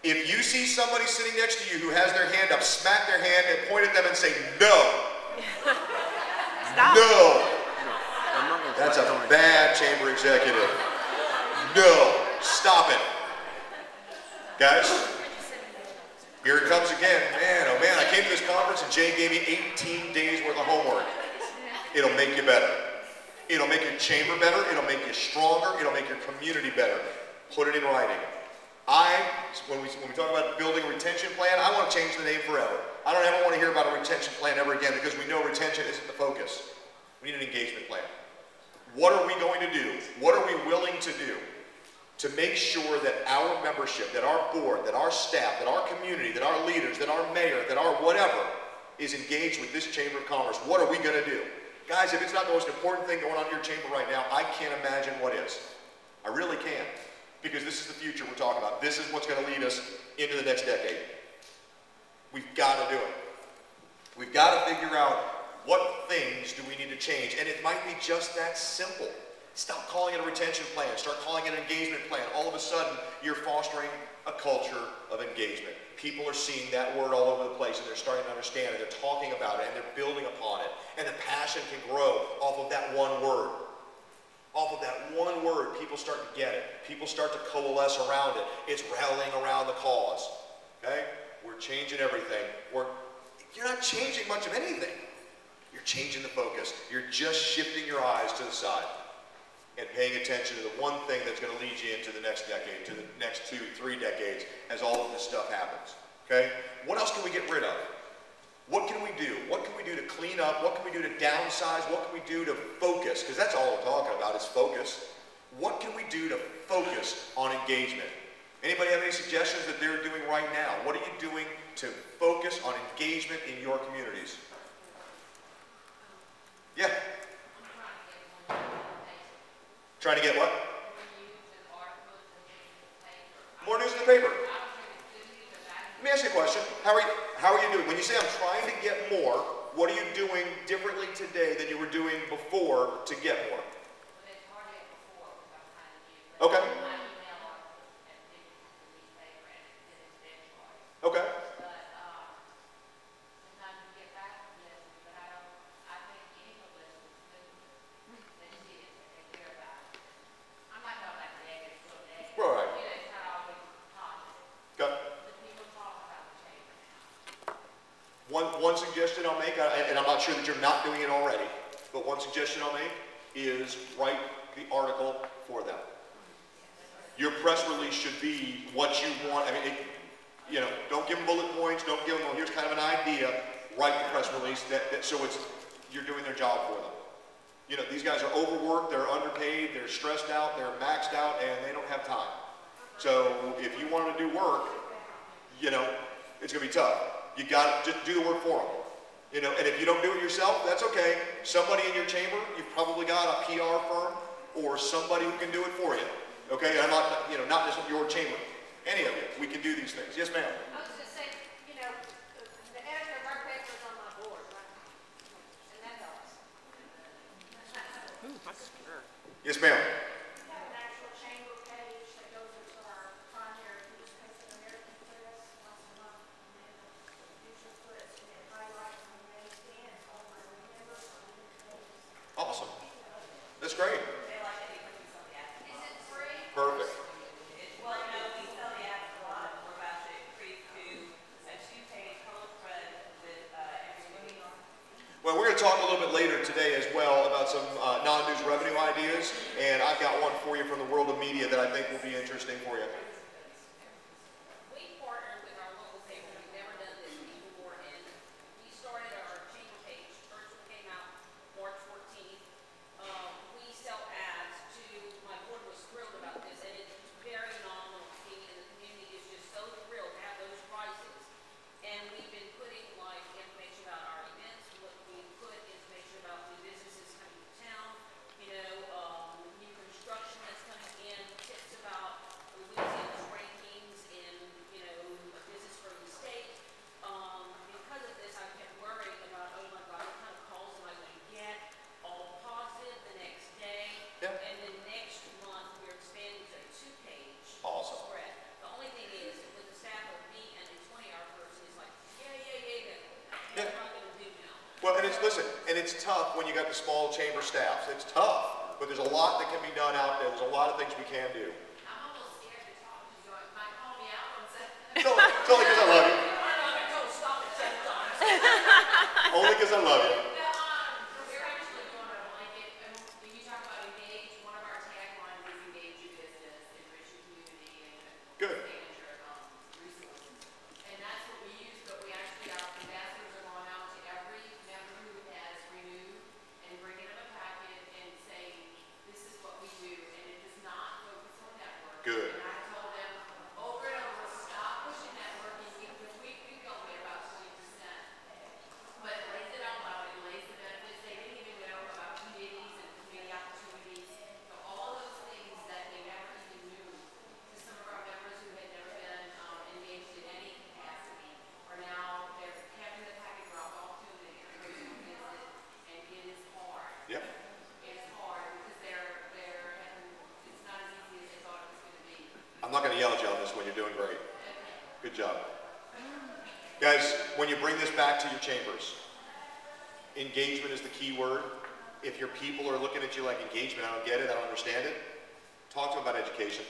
If you see somebody sitting next to you who has their hand up, smack their hand and point at them and say, no. Stop. No. That's a bad chamber executive. No. Stop it. Guys? Here it comes again. Man, oh man, I came to this conference and Jay gave me 18 days worth of homework. It'll make you better. It'll make your chamber better. It'll make you stronger. It'll make your community better. Put it in writing. When we talk about building a retention plan, I want to change the name forever. I don't ever want to hear about a retention plan ever again because we know retention isn't the focus. We need an engagement plan. What are we going to do? What are we willing to do to make sure that our membership, that our board, that our staff, that our community, that our leaders, that our mayor, that our whatever is engaged with this Chamber of Commerce? What are we going to do? Guys, if it's not the most important thing going on in your chamber right now, I can't imagine what is. I really can't. Because this is the future we're talking about. This is what's going to lead us into the next decade. We've got to do it. We've got to figure out what things do we need to change. And it might be just that simple. Stop calling it a retention plan. Start calling it an engagement plan. All of a sudden, you're fostering a culture of engagement. People are seeing that word all over the place, and they're starting to understand it. They're talking about it, and they're building upon it. And the passion can grow off of that one word. Off of that one word, people start to get it. People start to coalesce around it. It's rallying around the cause. Okay? We're changing everything. You're not changing much of anything. You're changing the focus. You're just shifting your eyes to the side and paying attention to the one thing that's going to lead you into the next decade, to the next 2, 3 decades as all of this stuff happens. Okay? What else can we get rid of? What can we do? What can we do to clean up? What can we do to downsize? What can we do to focus? Because that's all we're talking about is focus. What can we do to focus on engagement? Anybody have any suggestions that they're doing right now? What are you doing to focus on engagement in your communities? Yeah. Trying to get what? More news in the paper. Let me ask you a question. How are you doing? When you say I'm trying to get more, what are you doing differently today than you were doing before to get more? Okay. Okay. Right. Okay. One suggestion I'll make, and I'm not sure that you're not doing it already, but one suggestion I'll make is write the article for them. Your press release should be what you want. I mean, don't give them bullet points. Don't give them, well, here's kind of an idea. Write the press release so you're doing their job for them. These guys are overworked, they're underpaid, they're stressed out, they're maxed out, and they don't have time. So if you want to do work, it's going to be tough. You got to just do the work for them. And if you don't do it yourself, that's okay. Somebody in your chamber, you've probably got a PR firm or somebody who can do it for you. Okay? I'm not, not just your chamber. Any of you, we can do these things. Yes, ma'am. I was just saying, the editor of our paper is on my board, right? And that helps. Yes, ma'am. We have an actual chamber page that goes into our primary newspaper, American Press, once a month. And usually puts and highlights and names in all my members on the pages. Awesome. That's great. They like it because we sell the ads. Is it free? Perfect. Well, no, we sell the ads a lot. We're about to increase to a 2-page color spread with every movie on. Well, we're going to talk a little bit later today as well about some non-news revenue ideas, and I've got one for you from the world of media that I think will be interesting for you. We partnered with our local paper, we've never done this before, and we started our chamber page, first one came out March 14th. We sell ads to, my board was thrilled about this, and it's very nominal fee, and the community is just so thrilled to have those prices. And we've been putting like information about our events, what we put information about new businesses coming to town, new construction that's coming in, tips about Louisiana's rankings in, business from the state. Because of this, I kept worrying about, oh my God, what kind of calls am I going to get? All positive the next day. Yep. And then next month, we're expanding to a 2-page Awesome. spread. The only thing is, with the staff of me and a 20-hour person, is like, yeah. What am I going to do now? Well, and it's tough when you got the small chamber staffs. It's tough, but there's a lot that can be done out there. There's a lot of things we can do. I'm almost scared to talk to you. You might call me out and say. It's only because I love you. Stop it 7 times. Only because I love you. We're actually doing a blanket, and when you talk about engage, one of our taglines is engage your business, enrich your community, and Good. manage your resources. And that's what we use, but we actually, our ambassadors are going out to every member who has renewed and bringing them a packet and saying, this is what we do, and it does not focus on network. Good. And I told them over and over, stop pushing networking, because we go at about 20%. But it lays it out loud, it lays the benefits, they didn't even know about committees and committee opportunities. So all those things that they never even knew, to some of our members who had never been engaged in any capacity, are now, they're having the packet drop off to them, and everybody's going to visit, and it is hard. Yep. It's hard, because they're having, it's not as easy as they thought it was going to be. I'm not going to yell at you on this one. You're doing great. Good job. Guys, when you bring this back to your chambers, engagement is the key word. If your people are looking at you like engagement, I don't get it, I don't understand it, talk to them about education.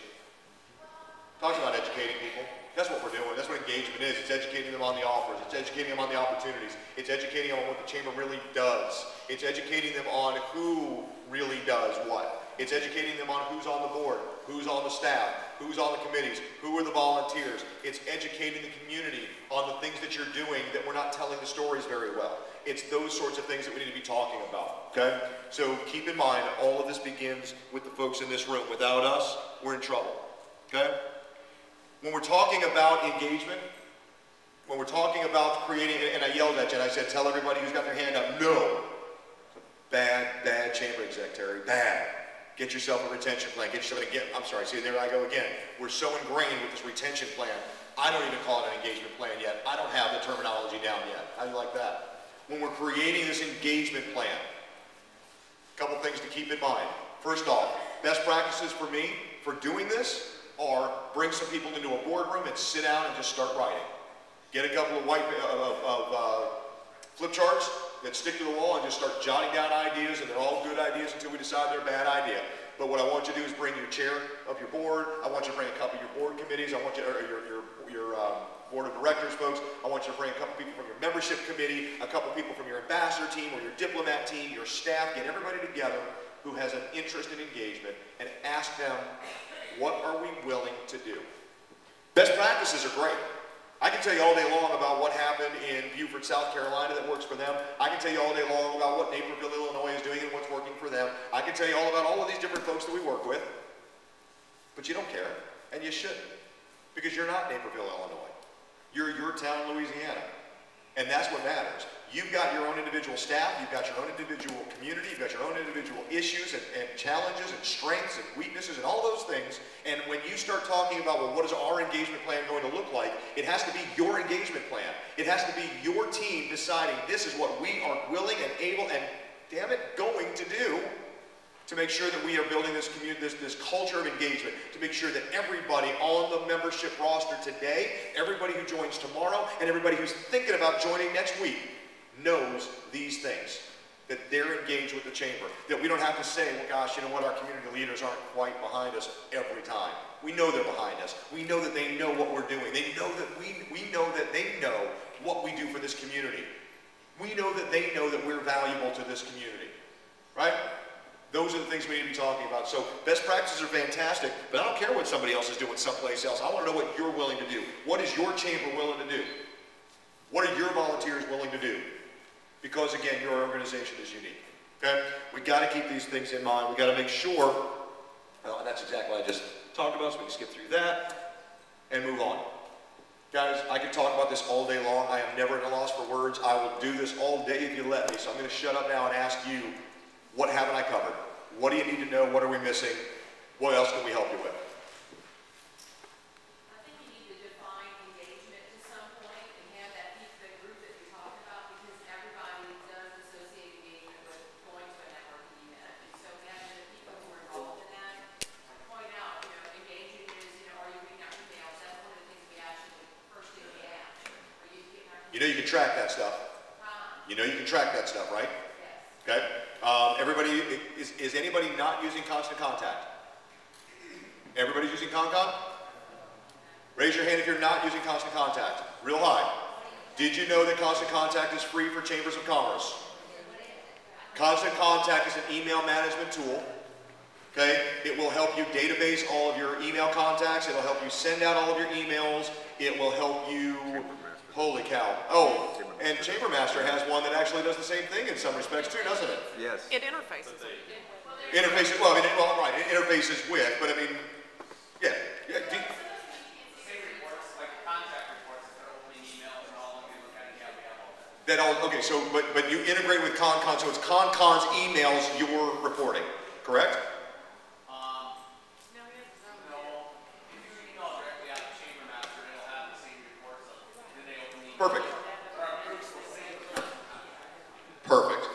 Talk to them about educating people. That's what we're doing. That's what engagement is. It's educating them on the offers. It's educating them on the opportunities. It's educating them on what the chamber really does. It's educating them on who really does what. It's educating them on who's on the board, who's on the staff, who's on the committees, who are the volunteers. It's educating the community on the things that you're doing that we're not telling the stories very well. It's those sorts of things that we need to be talking about, okay? So keep in mind, all of this begins with the folks in this room. Without us, we're in trouble, okay? When we're talking about engagement, when we're talking about creating, and I yelled at you and I said, tell everybody who's got their hand up, no. Bad, bad chamber exec, Terry, bad. Get yourself a retention plan. Get yourself I'm sorry, see, there I go again. We're so ingrained with this retention plan. I don't even call it an engagement plan yet. I don't have the terminology down yet. How do you like that? When we're creating this engagement plan, a couple things to keep in mind. First off, best practices for me for doing this are bring some people into a boardroom and sit down and just start writing. Get a couple of flip charts that stick to the wall and just start jotting down ideas, and they're all good ideas until we decide they're a bad idea. But what I want you to do is bring your chair of your board. I want you to bring a couple of your board committees. I want you, or your board of directors folks. I want you to bring a couple people from your membership committee, a couple people from your ambassador team or your diplomat team, your staff. Get everybody together who has an interest in engagement and ask them, what are we willing to do? Best practices are great. I can tell you all day long about what happened in Beaufort, South Carolina that works for them. I can tell you all day long about what Naperville, Illinois is doing and what's working for them. I can tell you all about all of these different folks that we work with. But you don't care, and you shouldn't, because you're not Naperville, Illinois. You're your town in Louisiana, and that's what matters. You've got your own individual staff, you've got your own individual community, you've got your own individual issues and challenges and strengths and weaknesses and all those things. And when you start talking about, well, what is our engagement plan going to look like, it has to be your engagement plan. It has to be your team deciding this is what we are willing and able and, damn it, going to do to make sure that we are building this community, this culture of engagement, to make sure that everybody on the membership roster today, everybody who joins tomorrow, and everybody who's thinking about joining next week knows these things, that they're engaged with the chamber, that we don't have to say, well, gosh, you know what, our community leaders aren't quite behind us every time. We know they're behind us. We know that they know what we're doing. They know that we know that they know what we do for this community. We know that they know that we're valuable to this community, right? Those are the things we need to be talking about. So best practices are fantastic, but I don't care what somebody else is doing someplace else. I want to know what you're willing to do. What is your chamber willing to do? What are your volunteers willing to do? Because again, your organization is unique, okay? We got to keep these things in mind. We got to make sure, and that's exactly what I just talked about, so we can skip through that and move on. Guys, I could talk about this all day long. I am never at a loss for words. I will do this all day if you let me. So I'm going to shut up now and ask you, what haven't I covered? What do you need to know? What are we missing? What else can we help you with? I think you need to define engagement to some point and have that the group that you're talking about, because everybody does associate engagement with going to a networking event. And so having the people who are involved in that point out, engagement is, are you reading our emails? That's one of the things we actually first do we ask. Are you getting our emails? You know you can track that stuff. You know you can track that stuff, right? Yes. Okay? Everybody, is anybody not using Constant Contact? Everybody's using ConCon? Raise your hand if you're not using Constant Contact. Real high. Did you know that Constant Contact is free for Chambers of Commerce? Constant Contact is an email management tool. Okay? It will help you database all of your email contacts. It'll help you send out all of your emails. It will help you, holy cow. Oh, and Chambermaster has one that actually does the same thing in some respects too, doesn't it? Yes. It interfaces. Interfaces, well, I mean, well, right, it interfaces with, but I mean, yeah. Same reports, like contact reports, that are opening emails and all, and we look at it, yeah, we have all that. Okay, so, but you integrate with ConCon, so it's ConCon's emails you're reporting, correct? No, if you email directly out to Chambermaster, it'll have the same reports, then they open the email. Perfect. Our groups will save them. Perfect.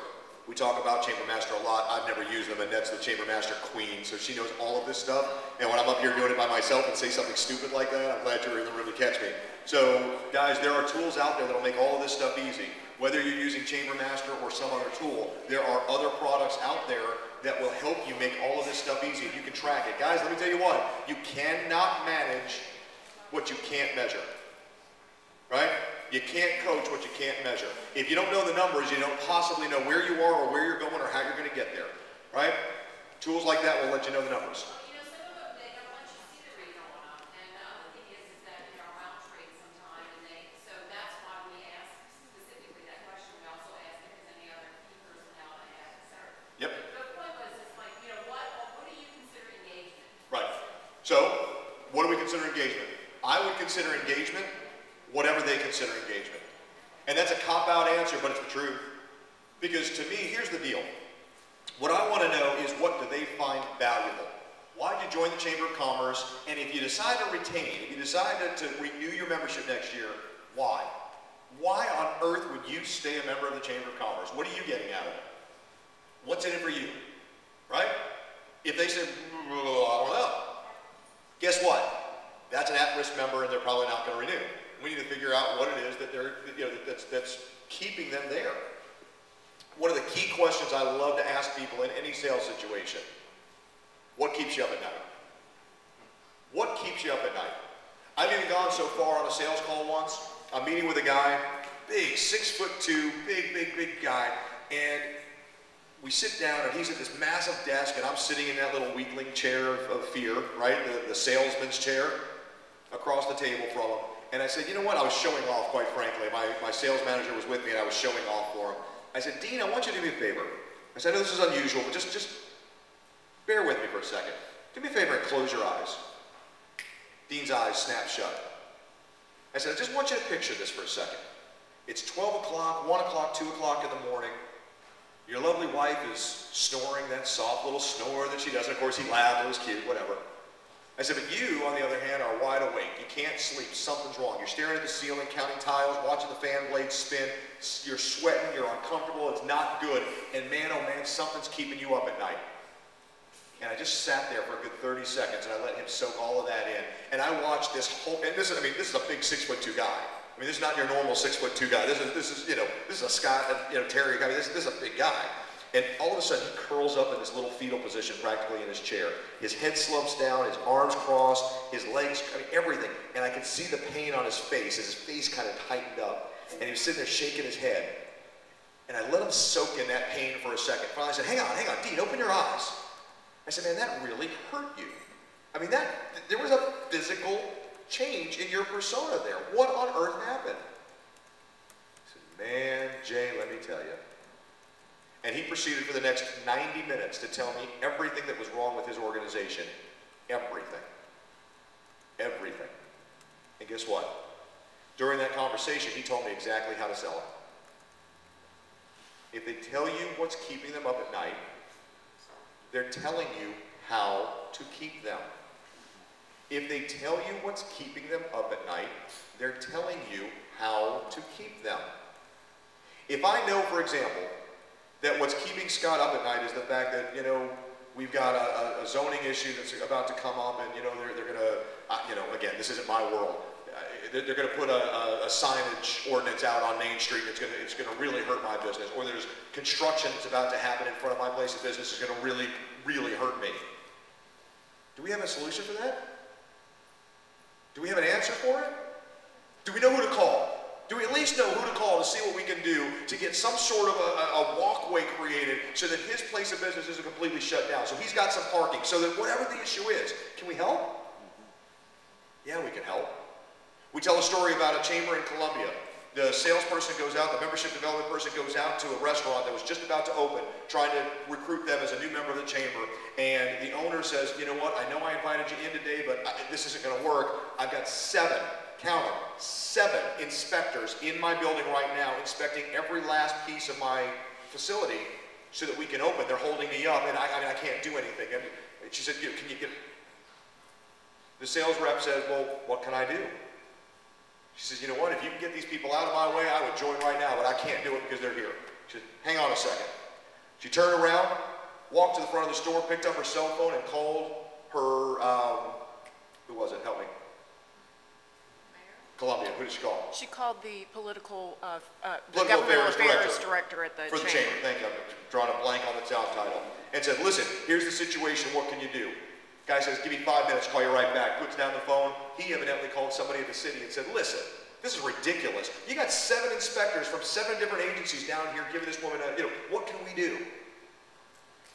We talk about Chamber Master a lot. I've never used them, and that's the Chamber Master Queen, so she knows all of this stuff. And when I'm up here doing it by myself and say something stupid like that, I'm glad you're in the room to catch me. So, guys, there are tools out there that'll make all of this stuff easy. Whether you're using Chamber Master or some other tool, there are other products out there that will help you make all of this stuff easy. You can track it. Guys, let me tell you what, you cannot manage what you can't measure, right? You can't coach what you can't measure. If you don't know the numbers, you don't possibly know where you are or where you're going or how you're going to get there, right? Tools like that will let you know the numbers. You know, some of them, they don't let you see the rate going up, and the other thing is that, you know, our mount trade sometime, and so that's why we ask specifically that question. We also ask if there's any other key personnel to add, et cetera. Yep. The point was, it's like, you know, what do you consider engagement? Right. So, what do we consider engagement? I would consider engagement whatever they consider engagement. And that's a cop-out answer, but it's the truth. Because to me, here's the deal. What I want to know is, what do they find valuable? Why did you join the Chamber of Commerce? And if you decide to retain, if you decide to renew your membership next year, why? Why on earth would you stay a member of the Chamber of Commerce? What are you getting out of it? What's in it for you? Right? If they say, I don't know, guess what? That's an at-risk member, and they're probably not going to renew. We need to figure out what it is that they're, you know, that's keeping them there. One of the key questions I love to ask people in any sales situation: what keeps you up at night? What keeps you up at night? I've even gone so far on a sales call once. I'm meeting with a guy, big, 6'2", big guy, and we sit down, and he's at this massive desk, and I'm sitting in that little weakling chair of fear, right? The salesman's chair across the table from him. And I said, you know what? I was showing off, quite frankly. My sales manager was with me, and I was showing off for him. I said, Dean, I want you to do me a favor. I said, I know this is unusual, but just bear with me for a second. Do me a favor and close your eyes. Dean's eyes snapped shut. I said, I just want you to picture this for a second. It's 12 o'clock, 1 o'clock, 2 o'clock in the morning. Your lovely wife is snoring, that soft little snore that she does. And of course, he laughed, it was cute, whatever. I said, but you, on the other hand, are wide awake. You can't sleep. Something's wrong. You're staring at the ceiling, counting tiles, watching the fan blades spin. You're sweating. You're uncomfortable. It's not good. And man, oh man, something's keeping you up at night. And I just sat there for a good 30 seconds, and I let him soak all of that in. And I watched this whole, and this is, I mean, this is a big 6'2" guy. I mean, this is not your normal 6'2" guy. This is, you know, this is a Scott, you know, Terry guy. This is a big guy. And all of a sudden, he curls up in this little fetal position practically in his chair. His head slumps down, his arms crossed, his legs, I mean, everything. And I could see the pain on his face as his face kind of tightened up. And he was sitting there shaking his head. And I let him soak in that pain for a second. Finally, I said, hang on, Dean, open your eyes. I said, man, that really hurt you. I mean, there was a physical change in your persona there. What on earth happened? I said, man, Jay, let me tell you. And he proceeded for the next 90 minutes to tell me everything that was wrong with his organization. Everything. Everything. And guess what? During that conversation, he told me exactly how to sell it. If they tell you what's keeping them up at night, they're telling you how to keep them. If they tell you what's keeping them up at night, they're telling you how to keep them. If I know, for example, that what's keeping Scott up at night is the fact that, you know, we've got a zoning issue that's about to come up, and, you know, they're going to, you know, again, this isn't my world. They're going to put a signage ordinance out on Main Street. It's going to really hurt my business. Or there's construction that's about to happen in front of my place of business. It's going to really, really hurt me. Do we have a solution for that? Do we have an answer for it? Do we know who to call? Do we at least know who to call to see what we can do to get some sort of a walkway created so that his place of business isn't completely shut down? So he's got some parking, so that whatever the issue is, can we help? Yeah, we can help. We tell a story about a chamber in Columbia. The salesperson goes out, the membership development person goes out to a restaurant that was just about to open, trying to recruit them as a new member of the chamber. And the owner says, you know what, I know I invited you in today, but this isn't going to work. I've got 7, count them, 7 inspectors in my building right now inspecting every last piece of my facility so that we can open. They're holding me up, and I can't do anything. And she said, can you get... The sales rep said, well, what can I do? She says, you know what, if you can get these people out of my way, I would join right now, but I can't do it because they're here. She said, hang on a second. She turned around, walked to the front of the store, picked up her cell phone, and called her, who was it? Help me. Columbia. Who did she call? She called the political Political governmental affairs director at the for the chamber. Thank you. I'm drawing a blank on the job title. And said, listen, here's the situation. What can you do? Guy says, give me 5 minutes, call you right back. Puts down the phone. He evidently called somebody at the city and said, listen, this is ridiculous. You got 7 inspectors from 7 different agencies down here giving this woman a, what can we do?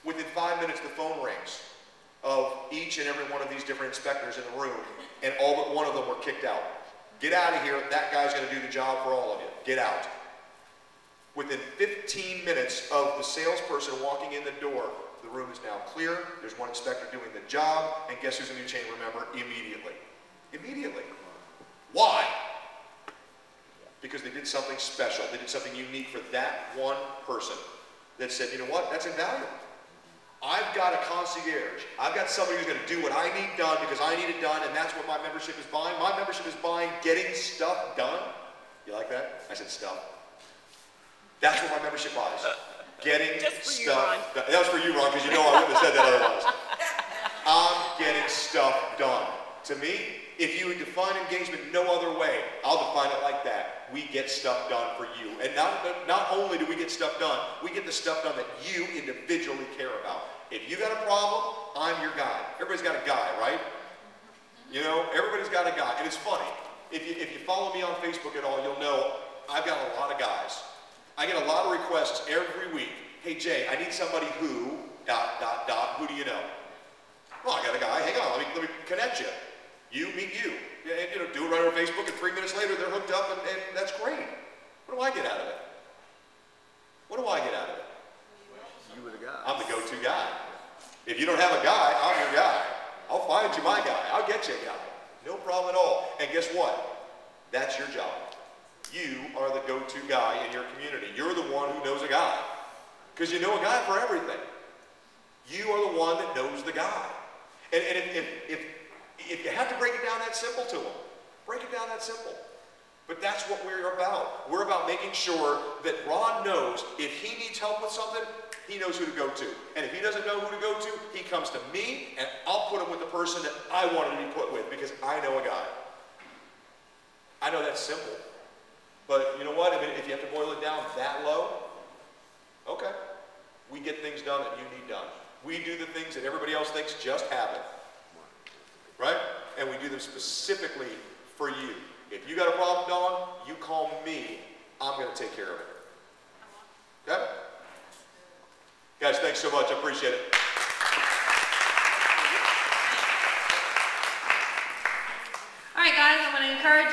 Within 5 minutes, the phone rings of each and every one of these different inspectors in the room, and all but one of them were kicked out. Get out of here. That guy's going to do the job for all of you. Get out. Within 15 minutes of the salesperson walking in the door, the room is now clear. There's one inspector doing the job, and guess who's a new chamber member? Immediately. Immediately. Why? Because they did something special. They did something unique for that one person that said, you know what? That's invaluable. I've got a concierge. I've got somebody who's going to do what I need done because I need it done, and that's what my membership is buying. My membership is buying getting stuff done. You like that? I said stuff. That's what my membership buys. Getting stuff done. That was for you, Ron, because you know I wouldn't have said that otherwise. I'm getting stuff done. To me, if you would define engagement no other way, I'll define it like that. We get stuff done for you. And not only do we get stuff done, we get the stuff done that you individually care about. If you got a problem, I'm your guy. Everybody's got a guy, right? You know, everybody's got a guy. And it's funny. If you follow me on Facebook at all, you'll know I've got a lot of guys. I get a lot of requests every week. Hey, Jay, I need somebody who, ... who do you know? Well, I got a guy. Hang on, let me connect you. You meet you. And, do it right on Facebook, and 3 minutes later, they're hooked up, and that's great. What do I get out of it? What do I get out of it? You were the guy. I'm the go-to guy. If you don't have a guy, I'm your guy. I'll find you my guy. I'll get you a guy. No problem at all. And guess what? That's your job. You are the go-to guy in your community. You're the one who knows a guy. Because you know a guy for everything. You are the one that knows the guy. And if you have to break it down that simple to them, break it down that simple. But that's what we're about. We're about making sure that Ron knows if he needs help with something, he knows who to go to. And if he doesn't know who to go to, he comes to me, and I'll put him with the person that I want him to be put with because I know a guy. I know that's simple. But you know what? If you have to boil it down that low, okay. We get things done that you need done. We do the things that everybody else thinks just happen. Right? And we do them specifically for you. If you got a problem, Dawn, you call me. I'm going to take care of it. Okay? Guys, thanks so much. I appreciate it. All right, guys, I'm going to encourage you.